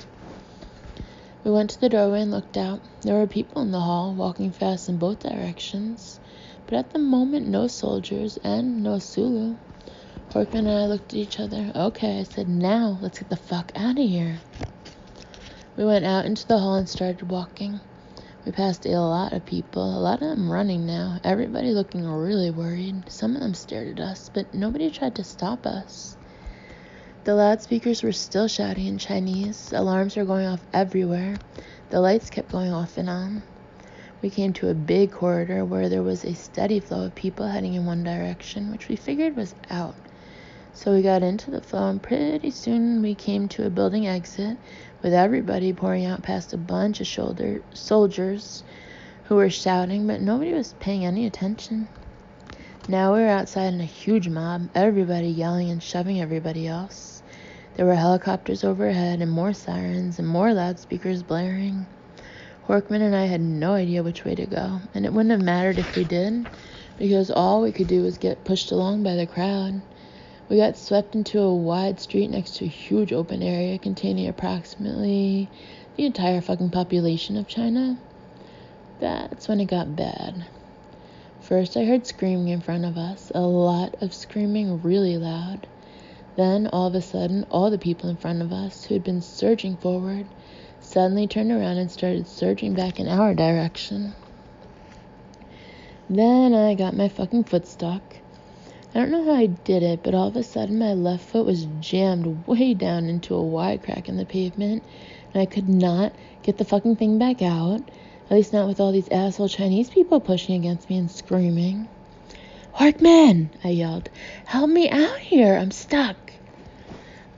We went to the doorway and looked out. There were people in the hall, walking fast in both directions. But at the moment, no soldiers and no Sulu. Horkman and I looked at each other. "Okay," I said, "now let's get the fuck out of here." We went out into the hall and started walking. We passed a lot of people, a lot of them running now, everybody looking really worried. Some of them stared at us, but nobody tried to stop us. The loudspeakers were still shouting in Chinese. Alarms were going off everywhere. The lights kept going off and on. We came to a big corridor where there was a steady flow of people heading in one direction, which we figured was out. So we got into the flow, and pretty soon we came to a building exit with everybody pouring out past a bunch of soldiers who were shouting, but nobody was paying any attention. Now we were outside in a huge mob, everybody yelling and shoving everybody else. There were helicopters overhead and more sirens and more loudspeakers blaring. Horkman and I had no idea which way to go, and it wouldn't have mattered if we did, because all we could do was get pushed along by the crowd. We got swept into a wide street next to a huge open area containing approximately the entire fucking population of China. That's when it got bad. First, I heard screaming in front of us, a lot of screaming really loud. Then, all of a sudden, all the people in front of us who had been surging forward suddenly turned around and started surging back in our direction. Then I got my fucking foot stuck. I don't know how I did it, but all of a sudden my left foot was jammed way down into a wide crack in the pavement, and I could not get the fucking thing back out, at least not with all these asshole Chinese people pushing against me and screaming. "Horkman!" I yelled. "Help me out here, I'm stuck."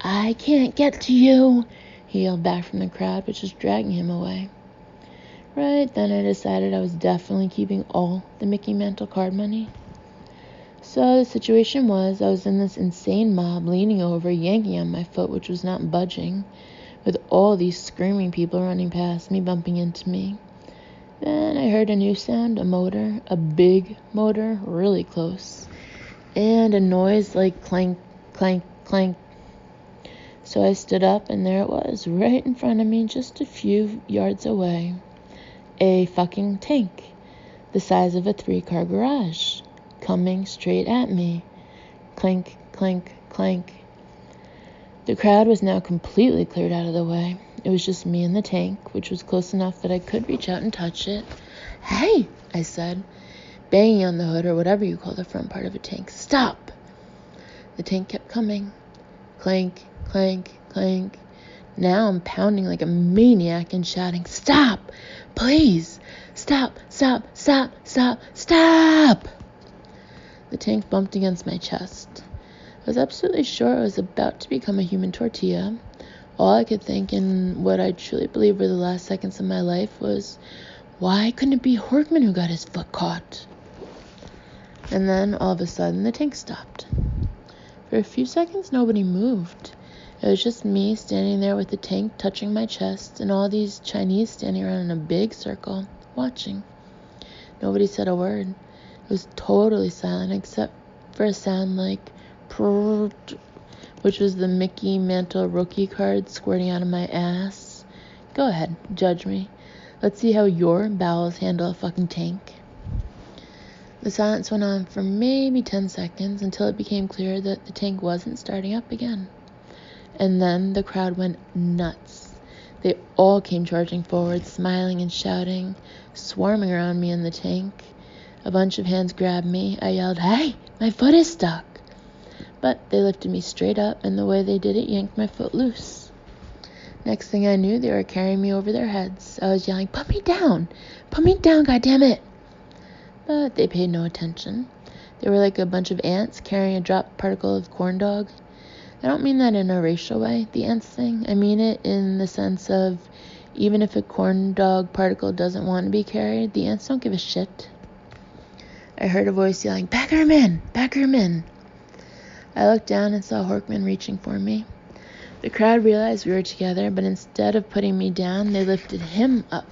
"I can't get to you," he yelled back from the crowd, which was dragging him away. Right then I decided I was definitely keeping all the Mickey Mantle card money. So the situation was, I was in this insane mob, leaning over, yanking on my foot, which was not budging, with all these screaming people running past me, bumping into me. Then I heard a new sound, a motor, a big motor, really close, and a noise like clank, clank, clank. So I stood up, and there it was, right in front of me, just a few yards away. A fucking tank, the size of a 3-car garage, coming straight at me. Clank, clank, clank. The crowd was now completely cleared out of the way. It was just me and the tank, which was close enough that I could reach out and touch it. "Hey," I said. banging on the hood or whatever you call the front part of a tank. Stop! The tank kept coming. Clank, clank, clank. Now I'm pounding like a maniac and shouting, stop! Please! Stop! Stop! Stop! Stop! Stop! The tank bumped against my chest. I was absolutely sure I was about to become a human tortilla. All I could think in what I truly believe were the last seconds of my life was, why couldn't it be Horkman who got his foot caught? And then, all of a sudden, the tank stopped. For a few seconds, nobody moved. It was just me standing there with the tank touching my chest and all these Chinese standing around in a big circle, watching. Nobody said a word. It was totally silent except for a sound like prrrt, which was the Mickey Mantle rookie card squirting out of my ass. Go ahead, judge me. Let's see how your bowels handle a fucking tank. The silence went on for maybe 10 seconds until it became clear that the tank wasn't starting up again. And then the crowd went nuts. They all came charging forward, smiling and shouting, swarming around me in the tank. A bunch of hands grabbed me. I yelled, "Hey, my foot is stuck!" But they lifted me straight up, and the way they did it yanked my foot loose. Next thing I knew, they were carrying me over their heads. I was yelling, "Put me down! Put me down, goddammit!" But they paid no attention. They were like a bunch of ants carrying a dropped particle of corn dog. I don't mean that in a racial way, the ants thing. I mean it in the sense of, even if a corn dog particle doesn't want to be carried, the ants don't give a shit. I heard a voice yelling, "Pack her in! Pack her in!" I looked down and saw Horkman reaching for me. The crowd realized we were together, but instead of putting me down, they lifted him up.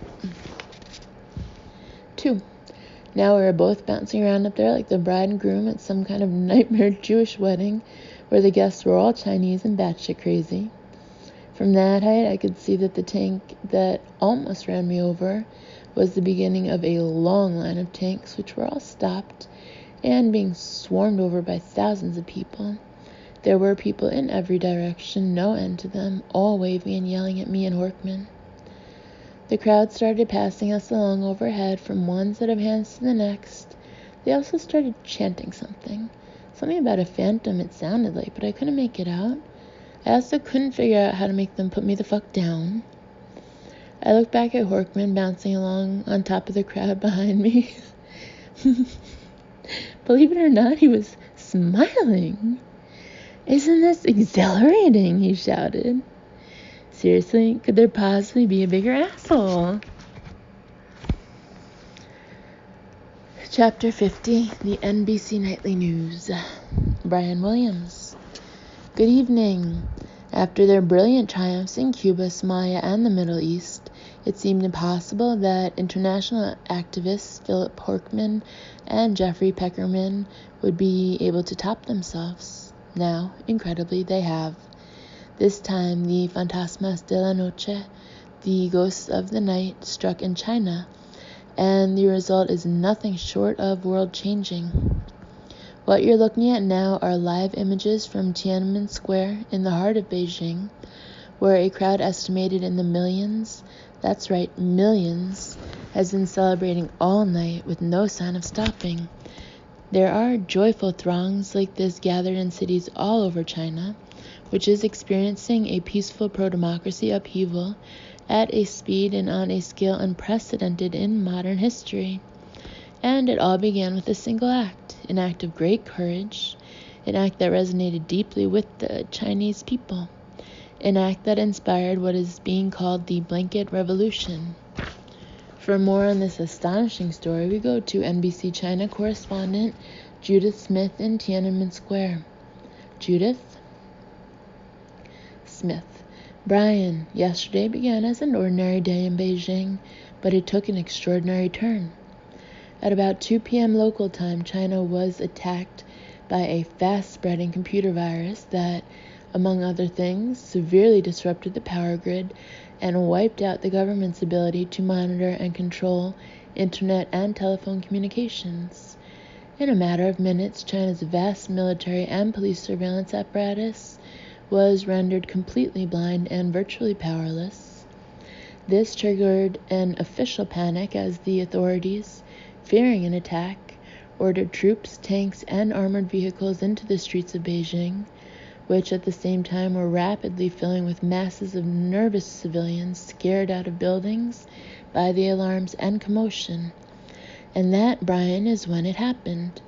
2. Now we were both bouncing around up there like the bride and groom at some kind of nightmare Jewish wedding where the guests were all Chinese and batshit crazy. From that height, I could see that the tank that almost ran me over was the beginning of a long line of tanks which were all stopped and being swarmed over by thousands of people. There were people in every direction, no end to them, all waving and yelling at me and Horkman. The crowd started passing us along overhead from one set of hands to the next. They also started chanting something about a phantom it sounded like, but I couldn't make it out. I also couldn't figure out how to make them put me the fuck down. I looked back at Horkman bouncing along on top of the crowd behind me. Believe it or not, he was smiling. "Isn't this exhilarating?" he shouted. Seriously, could there possibly be a bigger asshole? Chapter 50, the NBC Nightly News. Brian Williams. Good evening. After their brilliant triumphs in Cuba, Somalia, and the Middle East, it seemed impossible that international activists Philip Horkman and Jeffrey Peckerman would be able to top themselves. Now, incredibly, they have. This time, the Fantasmas de la Noche, the ghosts of the night, struck in China, and the result is nothing short of world-changing. What you're looking at now are live images from Tiananmen Square in the heart of Beijing, where a crowd estimated in the millions, that's right, millions, has been celebrating all night with no sign of stopping. There are joyful throngs like this gathered in cities all over China, which is experiencing a peaceful pro-democracy upheaval at a speed and on a scale unprecedented in modern history. And it all began with a single act, an act of great courage, an act that resonated deeply with the Chinese people, an act that inspired what is being called the Blanket Revolution. For more on this astonishing story, we go to NBC China correspondent Judith Smith in Tiananmen Square. Judith? Smith. Brian, yesterday began as an ordinary day in Beijing, but it took an extraordinary turn. At about 2 p.m. local time, China was attacked by a fast-spreading computer virus that, among other things, severely disrupted the power grid and wiped out the government's ability to monitor and control internet and telephone communications. In a matter of minutes, China's vast military and police surveillance apparatus was rendered completely blind and virtually powerless. This triggered an official panic as the authorities, fearing an attack, ordered troops, tanks, and armored vehicles into the streets of Beijing, which at the same time were rapidly filling with masses of nervous civilians scared out of buildings by the alarms and commotion. And that, Brian, is when it happened.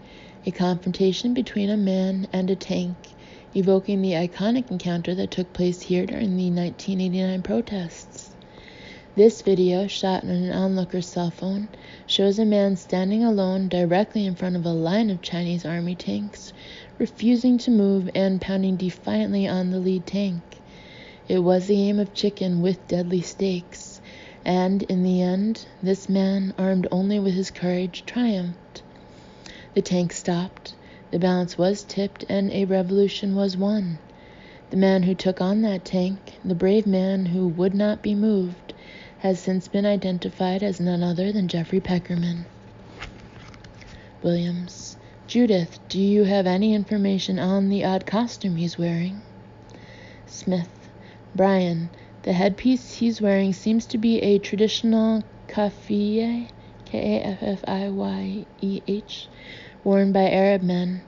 A confrontation between a man and a tank, evoking the iconic encounter that took place here during the 1989 protests. This video, shot on an onlooker's cell phone, shows a man standing alone directly in front of a line of Chinese army tanks, refusing to move and pounding defiantly on the lead tank. It was the game of chicken with deadly stakes, and in the end, this man, armed only with his courage, triumphed. The tank stopped, the balance was tipped, and a revolution was won. The man who took on that tank, the brave man who would not be moved, has since been identified as none other than Jeffrey Peckerman. Williams: Judith, do you have any information on the odd costume he's wearing? Smith: Brian, the headpiece he's wearing seems to be a traditional kaffieh, K-A-F-F-I-Y-E-H, worn by Arab men.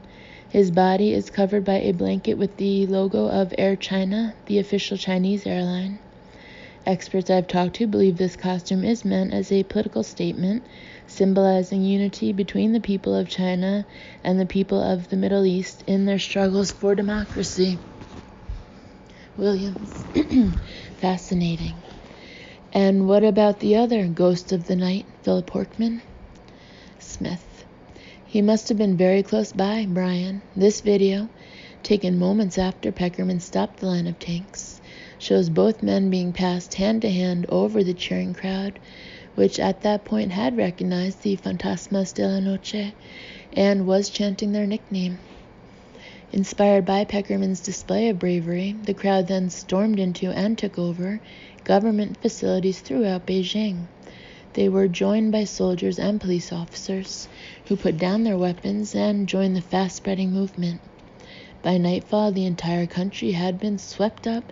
His body is covered by a blanket with the logo of Air China, the official Chinese airline. Experts I've talked to believe this costume is meant as a political statement, symbolizing unity between the people of China and the people of the Middle East in their struggles for democracy. Williams: Fascinating. And what about the other ghost of the night, Philip Horkman? Smith: He must have been very close by, Brian. This video, taken moments after Peckerman stopped the line of tanks, shows both men being passed hand to hand over the cheering crowd, which at that point had recognized the Fantasmas de la Noche and was chanting their nickname. Inspired by Peckerman's display of bravery, the crowd then stormed into and took over government facilities throughout Beijing. They were joined by soldiers and police officers, who put down their weapons and joined the fast-spreading movement. By nightfall, the entire country had been swept up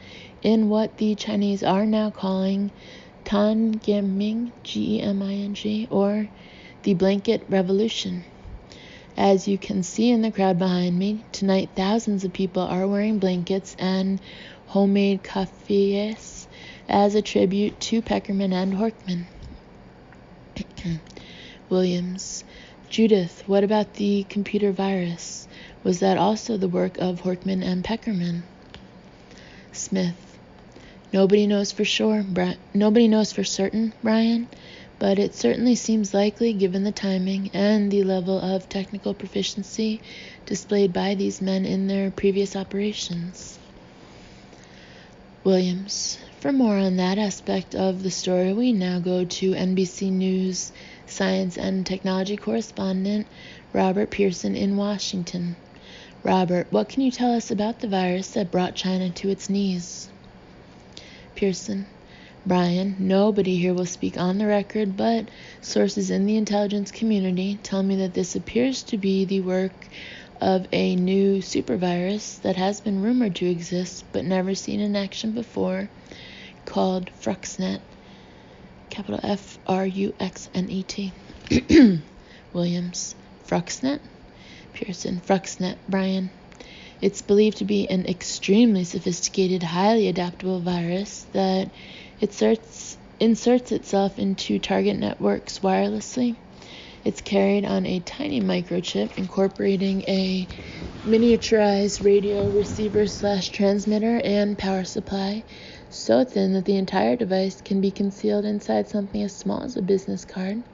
in what the Chinese are now calling Tan Geming, Geming, or the Blanket Revolution. As you can see in the crowd behind me, tonight thousands of people are wearing blankets and homemade kaffiehs as a tribute to Peckerman and Horkman. Williams: Judith, what about the computer virus? Was that also the work of Horkman and Peckerman? Smith: Nobody knows for certain, Brian, but it certainly seems likely given the timing and the level of technical proficiency displayed by these men in their previous operations. Williams: For more on that aspect of the story, we now go to NBC News science and technology correspondent Robert Pearson in Washington. Robert, what can you tell us about the virus that brought China to its knees? Pearson: Brian, nobody here will speak on the record, but sources in the intelligence community tell me that this appears to be the work of a new supervirus that has been rumored to exist but never seen in action before, called Fruxnet, capital F-R-U-X-N-E-T. Williams: Fruxnet? Pearson: Fruxnet, Brian. It's believed to be an extremely sophisticated, highly adaptable virus that inserts itself into target networks wirelessly. It's carried on a tiny microchip incorporating a miniaturized radio receiver/transmitter and power supply, so thin that the entire device can be concealed inside something as small as a business card.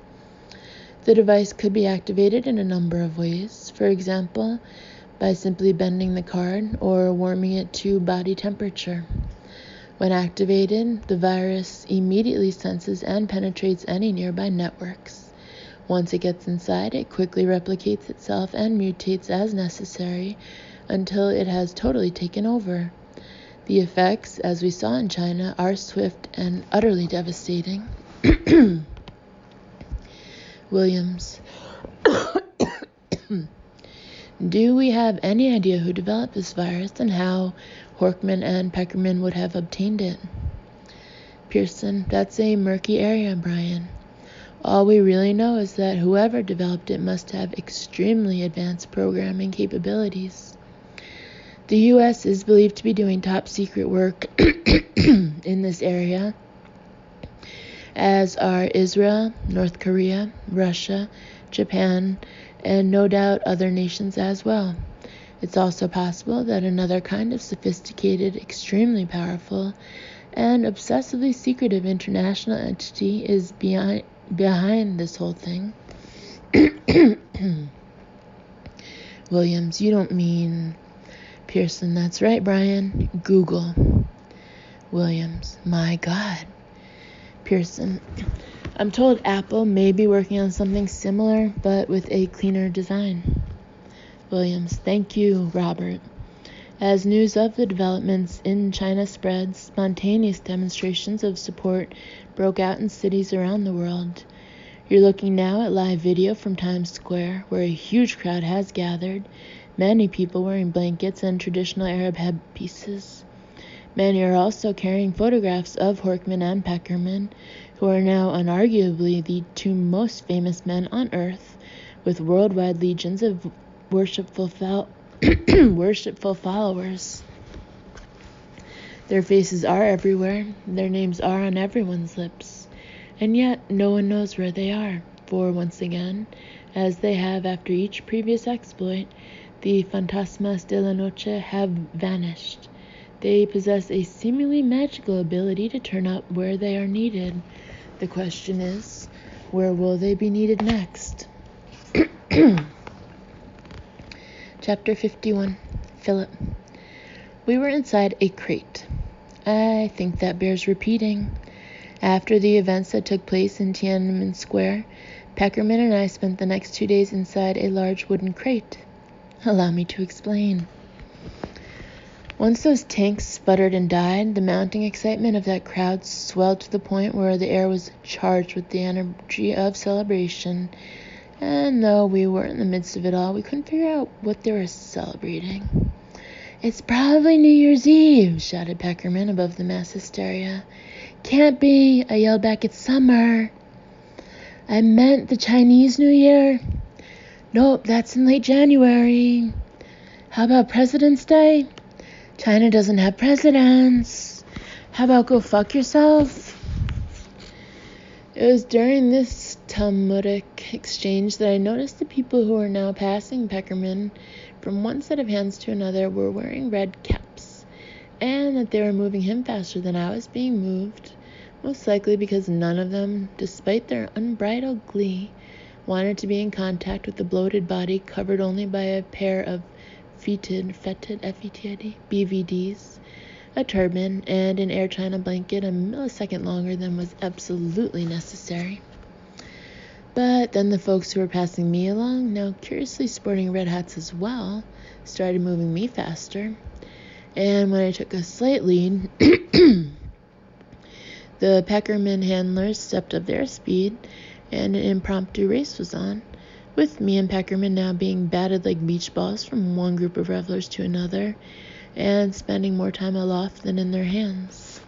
The device could be activated in a number of ways, for example, by simply bending the card or warming it to body temperature. When activated, the virus immediately senses and penetrates any nearby networks. Once it gets inside, it quickly replicates itself and mutates as necessary until it has totally taken over. The effects, as we saw in China, are swift and utterly devastating. Williams: Do we have any idea who developed this virus and how Horkman and Peckerman would have obtained it? Pearson: That's a murky area, Brian. All we really know is that whoever developed it must have extremely advanced programming capabilities. The U.S. is believed to be doing top secret work in this area, as are Israel, North Korea, Russia, Japan, and no doubt other nations as well. It's also possible that another kind of sophisticated, extremely powerful, and obsessively secretive international entity is behind this whole thing. Williams, you don't mean... Pearson, that's right, Brian. Google. Williams, my God. Pearson, I'm told Apple may be working on something similar, but with a cleaner design. Williams, thank you, Robert. As news of the developments in China spreads, spontaneous demonstrations of support broke out in cities around the world. You're looking now at live video from Times Square, where a huge crowd has gathered, many people wearing blankets and traditional Arab headpieces. Many are also carrying photographs of Horkman and Peckerman, who are now unarguably the two most famous men on earth, with worldwide legions of worshipful followers. Their faces are everywhere, their names are on everyone's lips, and yet no one knows where they are, for once again, as they have after each previous exploit, the fantasmas de la noche have vanished. They possess a seemingly magical ability to turn up where they are needed. The question is, where will they be needed next? Chapter 51. Philip. We were inside a crate. I think that bears repeating. After the events that took place in Tiananmen Square, Peckerman and I spent the next 2 days inside a large wooden crate. Allow me to explain. Once those tanks sputtered and died, the mounting excitement of that crowd swelled to the point where the air was charged with the energy of celebration, and though we were in the midst of it all, we couldn't figure out what they were celebrating. "It's probably New Year's Eve," shouted Peckerman above the mass hysteria. "Can't be," I yelled back, "it's summer." "I meant the Chinese New Year." "Nope, that's in late January." "How about President's Day?" "China doesn't have presidents." "How about go fuck yourself?" It was during this Talmudic exchange that I noticed the people who were now passing Peckerman from one set of hands to another were wearing red caps, and that they were moving him faster than I was being moved, most likely because none of them, despite their unbridled glee, wanted to be in contact with the bloated body covered only by a pair of fetid BVDs, a turban, and an Air China blanket a millisecond longer than was absolutely necessary. But then the folks who were passing me along, now curiously sporting red hats as well, started moving me faster, and when I took a slight lead, the Peckerman handlers stepped up their speed, and an impromptu race was on, with me and Peckerman now being batted like beach balls from one group of revelers to another, and spending more time aloft than in their hands.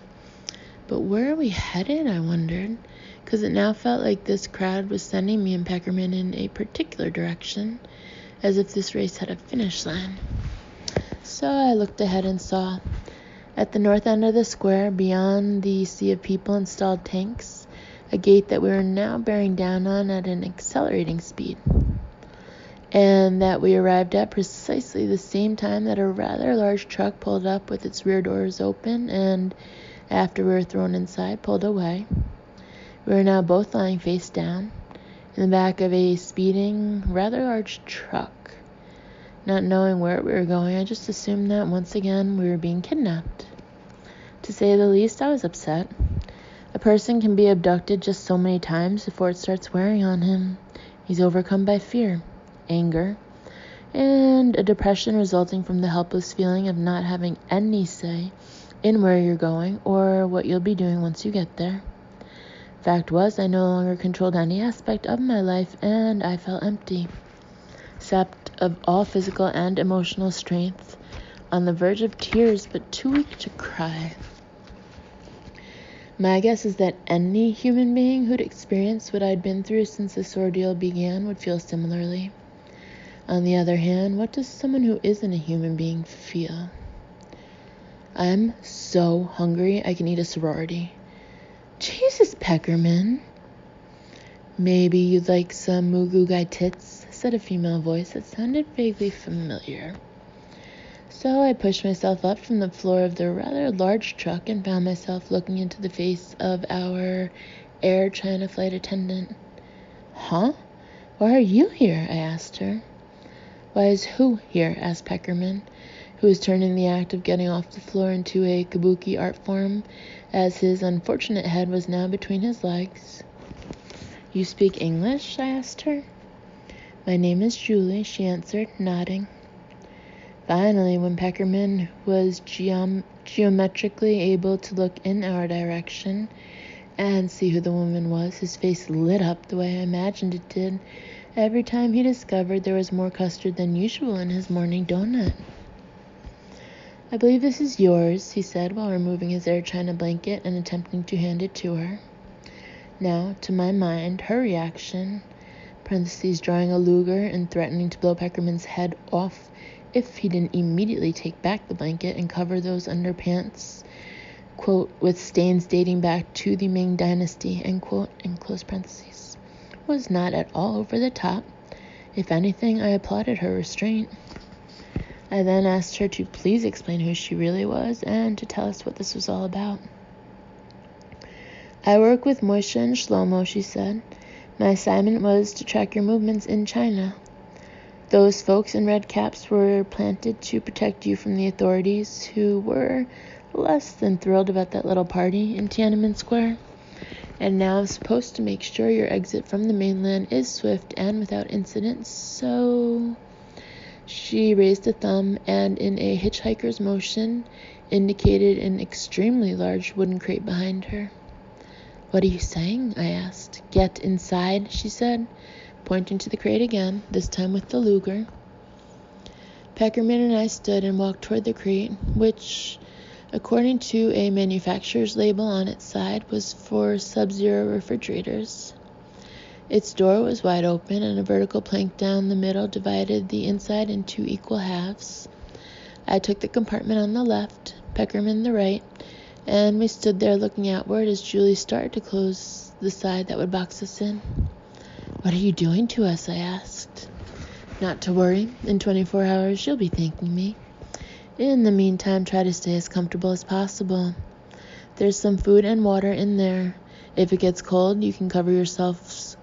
But where are we headed, I wondered, because it now felt like this crowd was sending me and Peckerman in a particular direction, as if this race had a finish line. So I looked ahead and saw, at the north end of the square, beyond the sea of people and stalled tanks, a gate that we were now bearing down on at an accelerating speed, and that we arrived at precisely the same time that a rather large truck pulled up with its rear doors open and, after we were thrown inside, pulled away. We were now both lying face down in the back of a speeding, rather large truck. Not knowing where we were going, I just assumed that once again we were being kidnapped. To say the least, I was upset. A person can be abducted just so many times before it starts wearing on him. He's overcome by fear, anger, and a depression resulting from the helpless feeling of not having any say in where you're going or what you'll be doing once you get there. Fact was, I no longer controlled any aspect of my life, and I felt empty, sapped of all physical and emotional strength, on the verge of tears, but too weak to cry. My guess is that any human being who'd experienced what I'd been through since this ordeal began would feel similarly. On the other hand, what does someone who isn't a human being feel? I'm so hungry I can eat a sorority. Jesus, Peckerman. Maybe you'd like some Mugu Gai tits, said a female voice that sounded vaguely familiar. So I pushed myself up from the floor of the rather large truck and found myself looking into the face of our Air China flight attendant. Huh? Why are you here? I asked her. Why is who here? Asked Peckerman, who was turning the act of getting off the floor into a kabuki art form, as his unfortunate head was now between his legs. You speak English? I asked her. My name is Julie, she answered, nodding. Finally, when Peckerman was geometrically able to look in our direction and see who the woman was, his face lit up the way I imagined it did every time he discovered there was more custard than usual in his morning donut. I believe this is yours, he said while removing his Air China blanket and attempting to hand it to her. Now, to my mind, her reaction, drawing a Luger and threatening to blow Peckerman's head off if he didn't immediately take back the blanket and cover those underpants, quote, with stains dating back to the Ming Dynasty, end quote, in close parentheses, was not at all over the top. If anything, I applauded her restraint. I then asked her to please explain who she really was and to tell us what this was all about. I work with Moishe and Shlomo, she said. My assignment was to track your movements in China. Those folks in red caps were planted to protect you from the authorities, who were less than thrilled about that little party in Tiananmen Square. And now I'm supposed to make sure your exit from the mainland is swift and without incident, so... She raised a thumb and, in a hitchhiker's motion, indicated an extremely large wooden crate behind her. What are you saying? I asked. Get inside, she said, pointing to the crate again, this time with the Luger. Peckerman and I stood and walked toward the crate, which, according to a manufacturer's label on its side, was for Sub-Zero refrigerators. Its door was wide open, and a vertical plank down the middle divided the inside into equal halves. I took the compartment on the left, Peckerman the right, and we stood there looking outward as Julie started to close the side that would box us in. What are you doing to us? I asked. Not to worry. In 24 hours, you'll be thanking me. In the meantime, try to stay as comfortable as possible. There's some food and water in there. If it gets cold, you can cover yourselves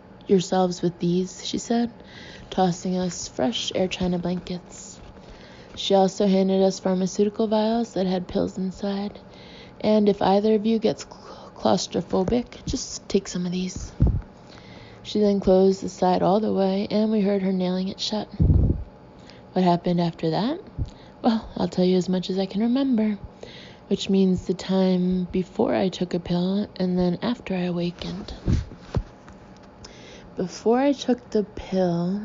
with these, she said, tossing us fresh Air China blankets. She also handed us pharmaceutical vials that had pills inside. And if either of you gets claustrophobic, just take some of these. She then closed the side all the way, and we heard her nailing it shut. What happened after that? Well, I'll tell you as much as I can remember, which means the time before I took a pill and then after I awakened. Before I took the pill,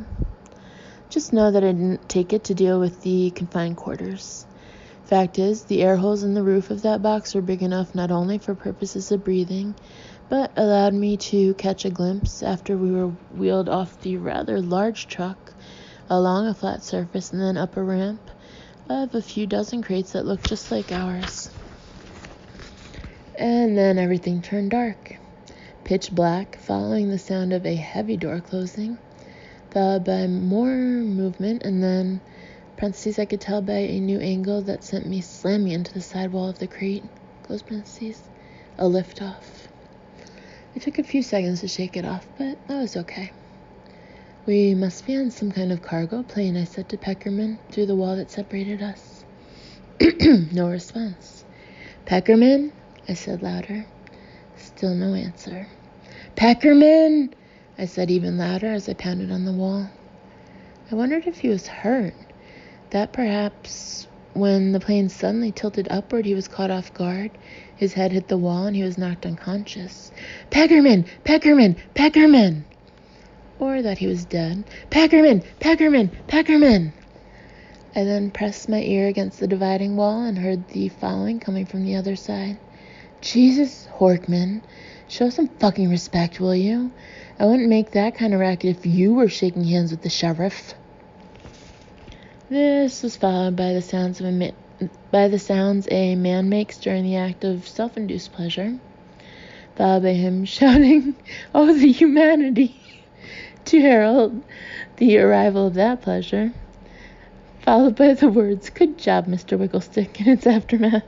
just know that I didn't take it to deal with the confined quarters. Fact is, the air holes in the roof of that box were big enough not only for purposes of breathing, but allowed me to catch a glimpse, after we were wheeled off the rather large truck, along a flat surface and then up a ramp, of a few dozen crates that looked just like ours. And then everything turned dark. Pitch black, following the sound of a heavy door closing, followed by more movement, and then, parentheses, I could tell by a new angle that sent me slamming into the side wall of the crate, close parentheses, a liftoff. It took a few seconds to shake it off, but that was okay. We must be on some kind of cargo plane, I said to Peckerman through the wall that separated us. No response. Peckerman? I said louder. Still no answer. Peckerman! I said even louder as I pounded on the wall. I wondered if he was hurt, that perhaps when the plane suddenly tilted upward he was caught off guard, his head hit the wall, and he was knocked unconscious. Peckerman! Peckerman! Peckerman! Or that he was dead. Peckerman! Peckerman! Peckerman! I then pressed my ear against the dividing wall and heard the following coming from the other side. Jesus, Horkman, show some fucking respect, will you? I wouldn't make that kind of racket if you were shaking hands with the sheriff. This was followed by the sounds a man makes during the act of self-induced pleasure, followed by him shouting, "Oh, the humanity!" to herald the arrival of that pleasure, followed by the words, "Good job, Mr. Wigglestick," in its aftermath.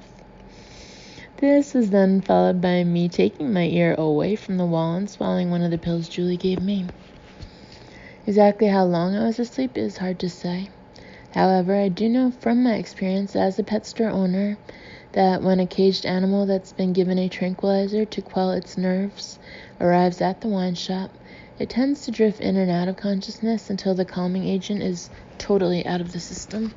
This was then followed by me taking my ear away from the wall and swallowing one of the pills Julie gave me. Exactly how long I was asleep is hard to say. However, I do know from my experience as a pet store owner that when a caged animal that's been given a tranquilizer to quell its nerves arrives at the wine shop, it tends to drift in and out of consciousness until the calming agent is totally out of the system.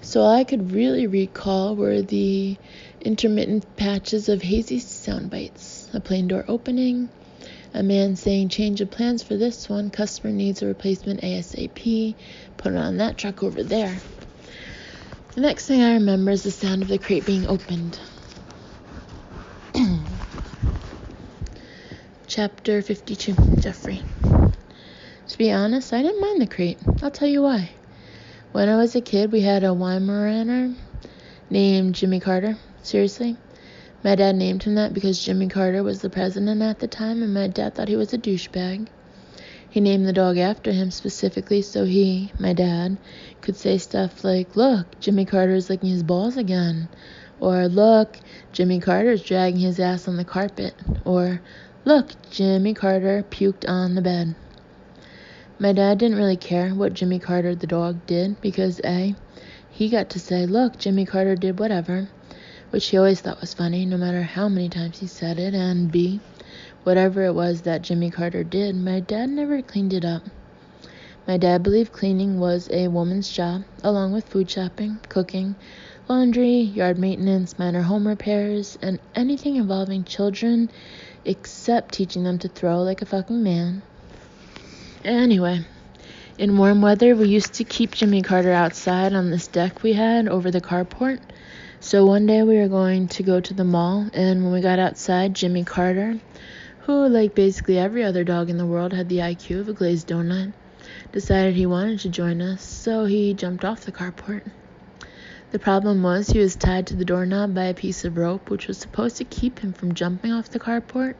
So all I could really recall were the intermittent patches of hazy sound bites, a plane door opening, a man saying change of plans for this one, customer needs a replacement ASAP, put it on that truck over there. The next thing I remember is the sound of the crate being opened. Chapter 52, Jeffrey. To be honest, I didn't mind the crate. I'll tell you why. When I was a kid, we had a Weimaraner named Jimmy Carter. Seriously. My dad named him that because Jimmy Carter was the president at the time, and my dad thought he was a douchebag. He named the dog after him specifically so he, my dad, could say stuff like, "Look, Jimmy Carter's licking his balls again." Or, "Look, Jimmy Carter's dragging his ass on the carpet." Or, "Look, Jimmy Carter puked on the bed." My dad didn't really care what Jimmy Carter the dog did because A, he got to say, "Look, Jimmy Carter did whatever," which he always thought was funny no matter how many times he said it, and B, whatever it was that Jimmy Carter did, my dad never cleaned it up. My dad believed cleaning was a woman's job, along with food shopping, cooking, laundry, yard maintenance, minor home repairs, and anything involving children except teaching them to throw like a fucking man. Anyway, in warm weather, we used to keep Jimmy Carter outside on this deck we had over the carport. So one day we were going to go to the mall, and when we got outside, Jimmy Carter, who, like basically every other dog in the world, had the IQ of a glazed donut, decided he wanted to join us, so he jumped off the carport. The problem was he was tied to the doorknob by a piece of rope, which was supposed to keep him from jumping off the carport.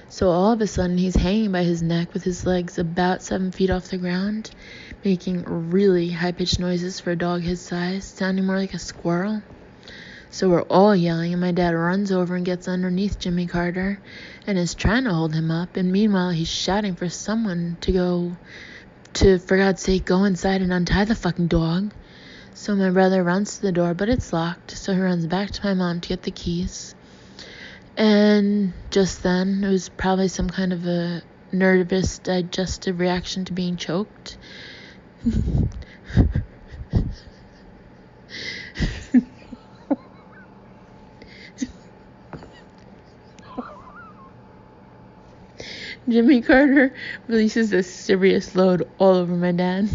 So all of a sudden, he's hanging by his neck with his legs about 7 feet off the ground, making really high-pitched noises for a dog his size, sounding more like a squirrel. So we're all yelling, and my dad runs over and gets underneath Jimmy Carter and is trying to hold him up. And meanwhile, he's shouting for someone to, for God's sake, go inside and untie the fucking dog. So my brother runs to the door, but it's locked. So he runs back to my mom to get the keys. And just then, it was probably some kind of a nervous digestive reaction to being choked. Jimmy Carter releases a serious load all over my dad.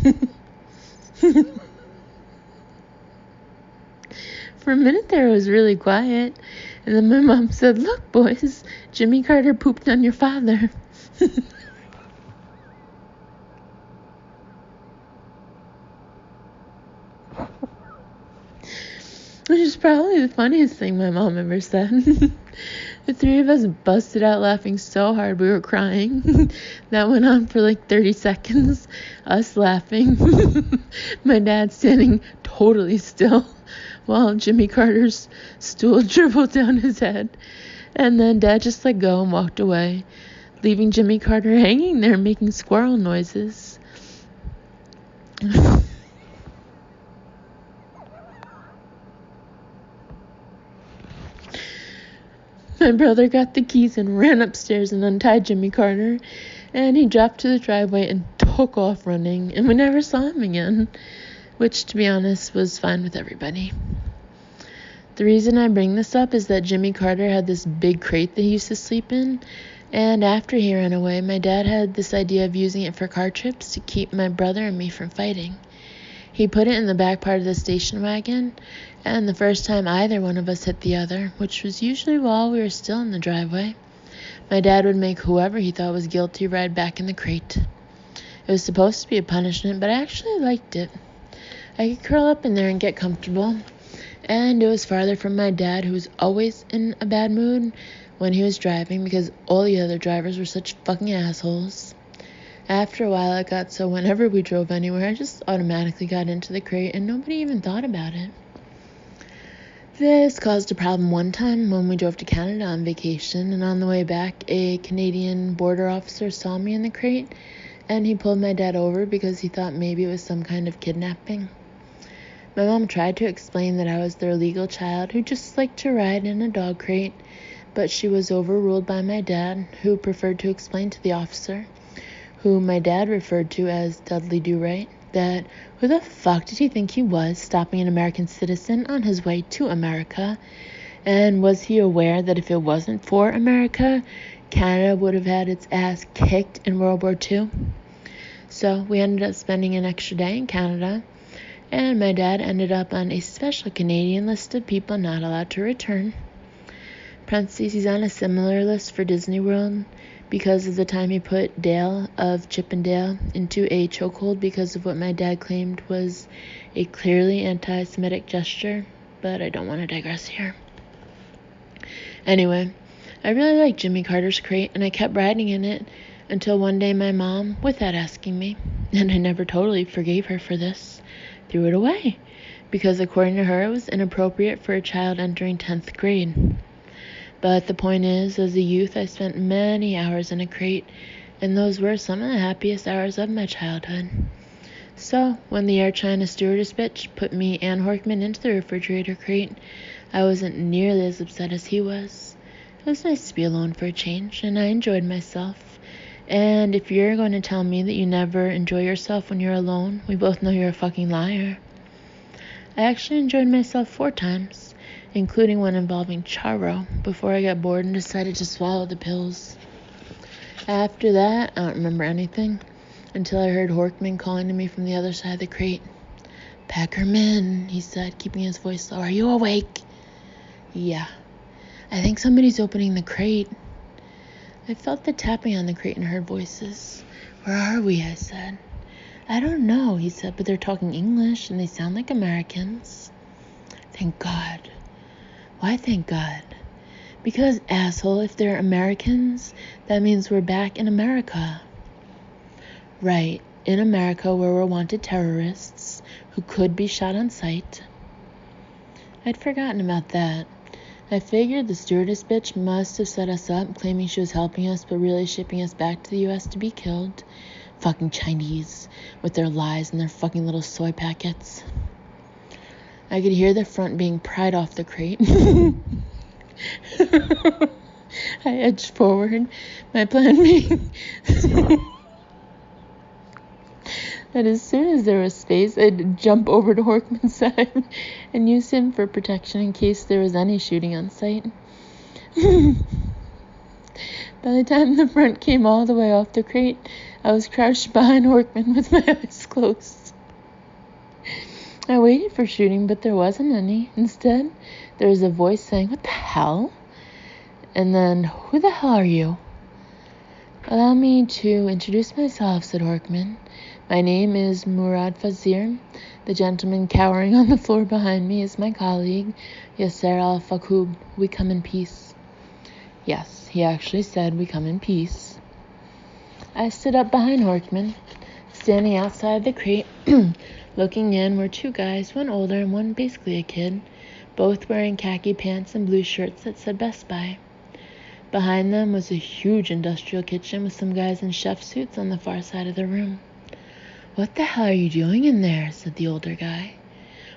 For a minute there, it was really quiet. And then my mom said, "Look, boys, Jimmy Carter pooped on your father." Which is probably the funniest thing my mom ever said. The three of us busted out laughing so hard we were crying. That went on for like 30 seconds. Us laughing. My dad standing totally still while Jimmy Carter's stool dribbled down his head. And then Dad just let go and walked away, leaving Jimmy Carter hanging there making squirrel noises. My brother got the keys and ran upstairs and untied Jimmy Carter, and he dropped to the driveway and took off running, and we never saw him again, which, to be honest, was fine with everybody. The reason I bring this up is that Jimmy Carter had this big crate that he used to sleep in, and after he ran away, my dad had this idea of using it for car trips to keep my brother and me from fighting. He put it in the back part of the station wagon, and the first time either one of us hit the other, which was usually while we were still in the driveway, my dad would make whoever he thought was guilty ride back in the crate. It was supposed to be a punishment, but I actually liked it. I could curl up in there and get comfortable, and it was farther from my dad, who was always in a bad mood when he was driving because all the other drivers were such fucking assholes. After a while, it got so whenever we drove anywhere, I just automatically got into the crate and nobody even thought about it. This caused a problem one time when we drove to Canada on vacation, and on the way back, a Canadian border officer saw me in the crate, and he pulled my dad over because he thought maybe it was some kind of kidnapping. My mom tried to explain that I was their legal child who just liked to ride in a dog crate, but she was overruled by my dad, who preferred to explain to the officer, who my dad referred to as Dudley Do-Right, that who the fuck did he think he was, stopping an American citizen on his way to America? And was he aware that if it wasn't for America, Canada would have had its ass kicked in World War II? So we ended up spending an extra day in Canada, and my dad ended up on a special Canadian list of people not allowed to return. Parentheses, he's on a similar list for Disney World because of the time he put Dale of Chip and Dale into a chokehold because of what my dad claimed was a clearly anti-Semitic gesture, but I don't want to digress here. Anyway, I really liked Jimmy Carter's crate, and I kept riding in it until one day my mom, without asking me, and I never totally forgave her for this, threw it away because according to her it was inappropriate for a child entering 10th grade. But the point is, as a youth I spent many hours in a crate, and those were some of the happiest hours of my childhood. So when the Air China stewardess bitch put me and Horkman into the refrigerator crate, I wasn't nearly as upset as he was. It was nice to be alone for a change, and I enjoyed myself. And if you're going to tell me that you never enjoy yourself when you're alone, we both know you're a fucking liar. I actually enjoyed myself 4 times, including one involving Charo, before I got bored and decided to swallow the pills. After that, I don't remember anything, until I heard Horkman calling to me from the other side of the crate. "Peckerman," he said, keeping his voice low. "Are you awake?" "Yeah." "I think somebody's opening the crate." I felt the tapping on the crate and heard voices. "Where are we?" I said. "I don't know," he said, "but they're talking English and they sound like Americans." "Thank God." "Why thank God?" "Because, asshole, if they're Americans, that means we're back in America." "Right, in America where we're wanted terrorists who could be shot on sight." I'd forgotten about that. I figured the stewardess bitch must have set us up, claiming she was helping us, but really shipping us back to the U.S. to be killed. Fucking Chinese, with their lies and their fucking little soy packets. I could hear the front being pried off the crate. I edged forward, my plan being that as soon as there was space, I'd jump over to Horkman's side and use him for protection in case there was any shooting on sight. By the time the front came all the way off the crate, I was crouched behind Horkman with my eyes closed. I waited for shooting, but there wasn't any. Instead, there was a voice saying, "What the hell?" And then, "Who the hell are you?" "Allow me to introduce myself," said Horkman. "My name is Murad Fazir. The gentleman cowering on the floor behind me is my colleague, Yasser Al-Fakub. We come in peace." Yes, he actually said we come in peace. I stood up behind Horkman. Standing outside the crate, looking in, were 2 guys, one older and one basically a kid, both wearing khaki pants and blue shirts that said Best Buy. Behind them was a huge industrial kitchen with some guys in chef suits on the far side of the room. "What the hell are you doing in there?" said the older guy.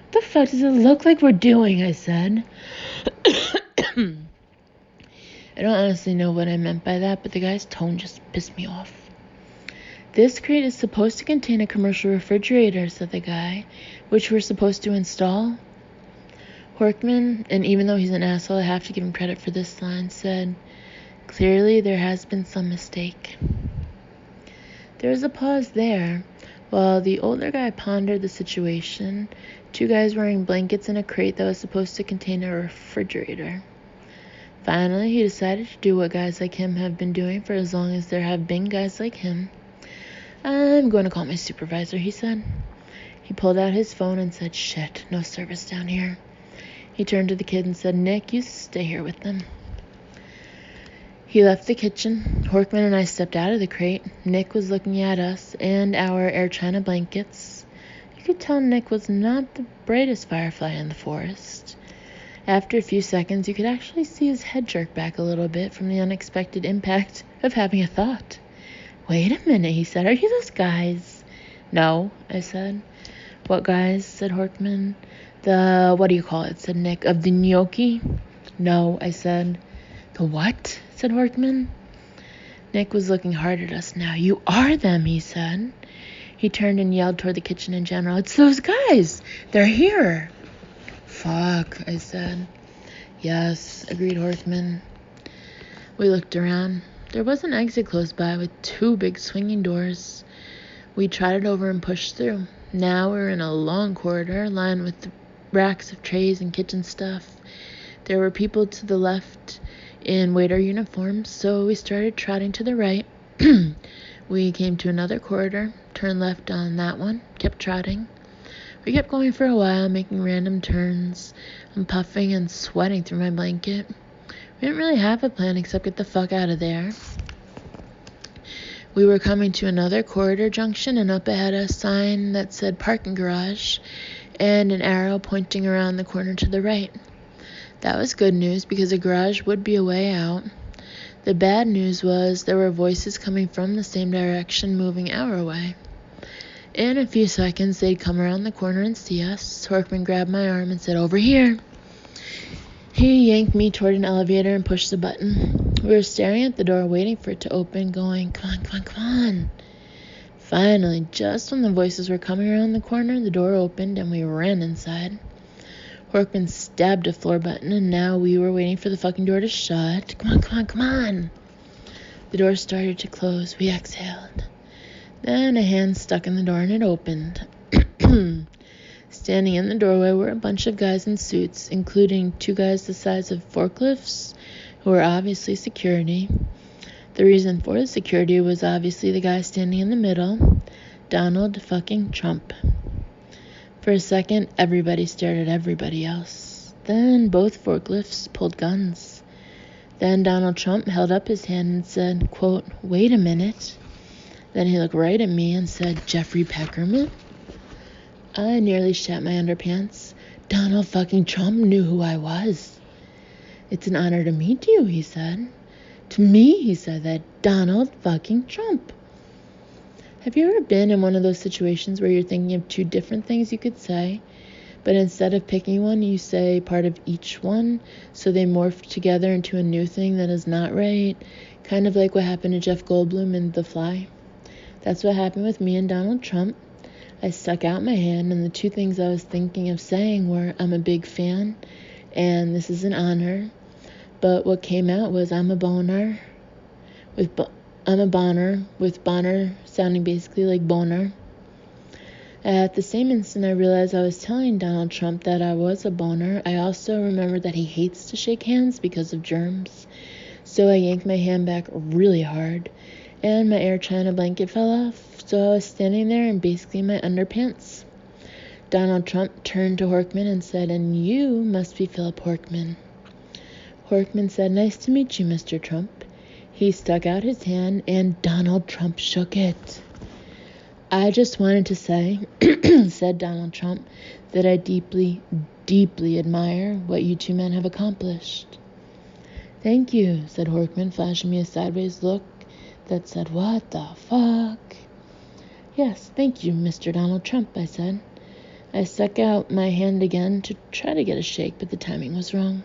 "What the fuck does it look like we're doing?" I said. I don't honestly know what I meant by that, but the guy's tone just pissed me off. "This crate is supposed to contain a commercial refrigerator," said the guy, "which we're supposed to install." Horkman, and even though he's an asshole, I have to give him credit for this line, said, "Clearly there has been some mistake." There was a pause there, While the older guy pondered the situation, 2 guys wearing blankets in a crate that was supposed to contain a refrigerator. Finally, he decided to do what guys like him have been doing for as long as there have been guys like him. "I'm going to call my supervisor," he said. He pulled out his phone and said, "Shit, no service down here." He turned to the kid and said, "Nick, you stay here with them." He left the kitchen. Horkman and I stepped out of the crate. Nick was looking at us and our Air China blankets. You could tell Nick was not the brightest firefly in the forest. After a few seconds, you could actually see his head jerk back a little bit from the unexpected impact of having a thought. "Wait a minute," he said. "Are you those guys?" "No," I said. "What guys?" said Horkman. "The, what do you call it?" said Nick. "Of the gnocchi?" "No," I said. "The what?" said Horkman. Nick was looking hard at us now. "You are them," he said. He turned and yelled toward the kitchen in general. "It's those guys! They're here!" "Fuck," I said. "Yes," agreed Horkman. We looked around. There was an exit close by with 2 big swinging doors. We trotted over and pushed through. Now we're in a long corridor lined with racks of trays and kitchen stuff. There were people to the left in waiter uniforms, so we started trotting to the right. We came to another corridor, turned left on that one, kept trotting. We kept going for a while, making random turns. I'm puffing and sweating through my blanket. We didn't really have a plan except get the fuck out of there. We were coming to another corridor junction, and up ahead a sign that said parking garage and an arrow pointing around the corner to the right. That was good news because the garage would be a way out. The bad news was there were voices coming from the same direction moving our way. In a few seconds, they'd come around the corner and see us. Horkman grabbed my arm and said, "Over here." He yanked me toward an elevator and pushed the button. We were staring at the door, waiting for it to open, going, "Come on, come on, come on." Finally, just when the voices were coming around the corner, the door opened and we ran inside. Horkman stabbed a floor button, and now we were waiting for the fucking door to shut. "Come on, come on, come on." The door started to close. We exhaled. Then a hand stuck in the door and it opened. Standing in the doorway were a bunch of guys in suits, including 2 guys the size of forklifts, who were obviously security. The reason for the security was obviously the guy standing in the middle, Donald fucking Trump. For a second, everybody stared at everybody else. Then both forklifts pulled guns. Then Donald Trump held up his hand and said, quote, "Wait a minute." Then he looked right at me and said, "Jeffrey Peckerman?" I nearly shat my underpants. Donald fucking Trump knew who I was. "It's an honor to meet you," he said. To me, he said that. Donald fucking Trump. Have you ever been in one of those situations where you're thinking of 2 different things you could say, but instead of picking one, you say part of each one, so they morph together into a new thing that is not right? Kind of like what happened to Jeff Goldblum in The Fly. That's what happened with me and Donald Trump. I stuck out my hand, and the 2 things I was thinking of saying were, "I'm a big fan," and "this is an honor." But what came out was, "I'm a boner," I'm a boner, with boner sounding basically like boner. At the same instant I realized I was telling Donald Trump that I was a boner. I also remembered that he hates to shake hands because of germs. So I yanked my hand back really hard, and my Air China blanket fell off. So I was standing there in basically my underpants. Donald Trump turned to Horkman and said, "And you must be Philip Horkman." Horkman said, "Nice to meet you, Mr. Trump." He stuck out his hand, and Donald Trump shook it. "I just wanted to say," said Donald Trump, "that I deeply, deeply admire what you 2 men have accomplished." "Thank you," said Horkman, flashing me a sideways look that said, "What the fuck?" "Yes, thank you, Mr. Donald Trump," I said. I stuck out my hand again to try to get a shake, but the timing was wrong.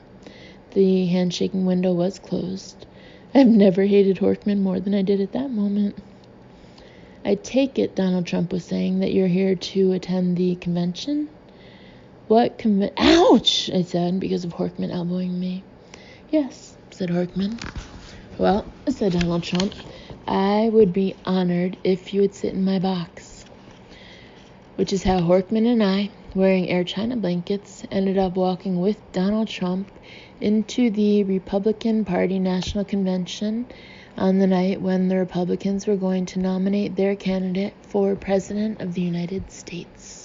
The handshaking window was closed. I've never hated Horkman more than I did at that moment. "I take it," Donald Trump was saying, "that you're here to attend the convention?" "What Ouch!" I said, because of Horkman elbowing me. "Yes," said Horkman. "Well," said Donald Trump, "I would be honored if you would sit in my box." which is how Horkman and I, wearing Air China blankets, ended up walking with Donald Trump into the Republican Party National Convention on the night when the Republicans were going to nominate their candidate for President of the United States.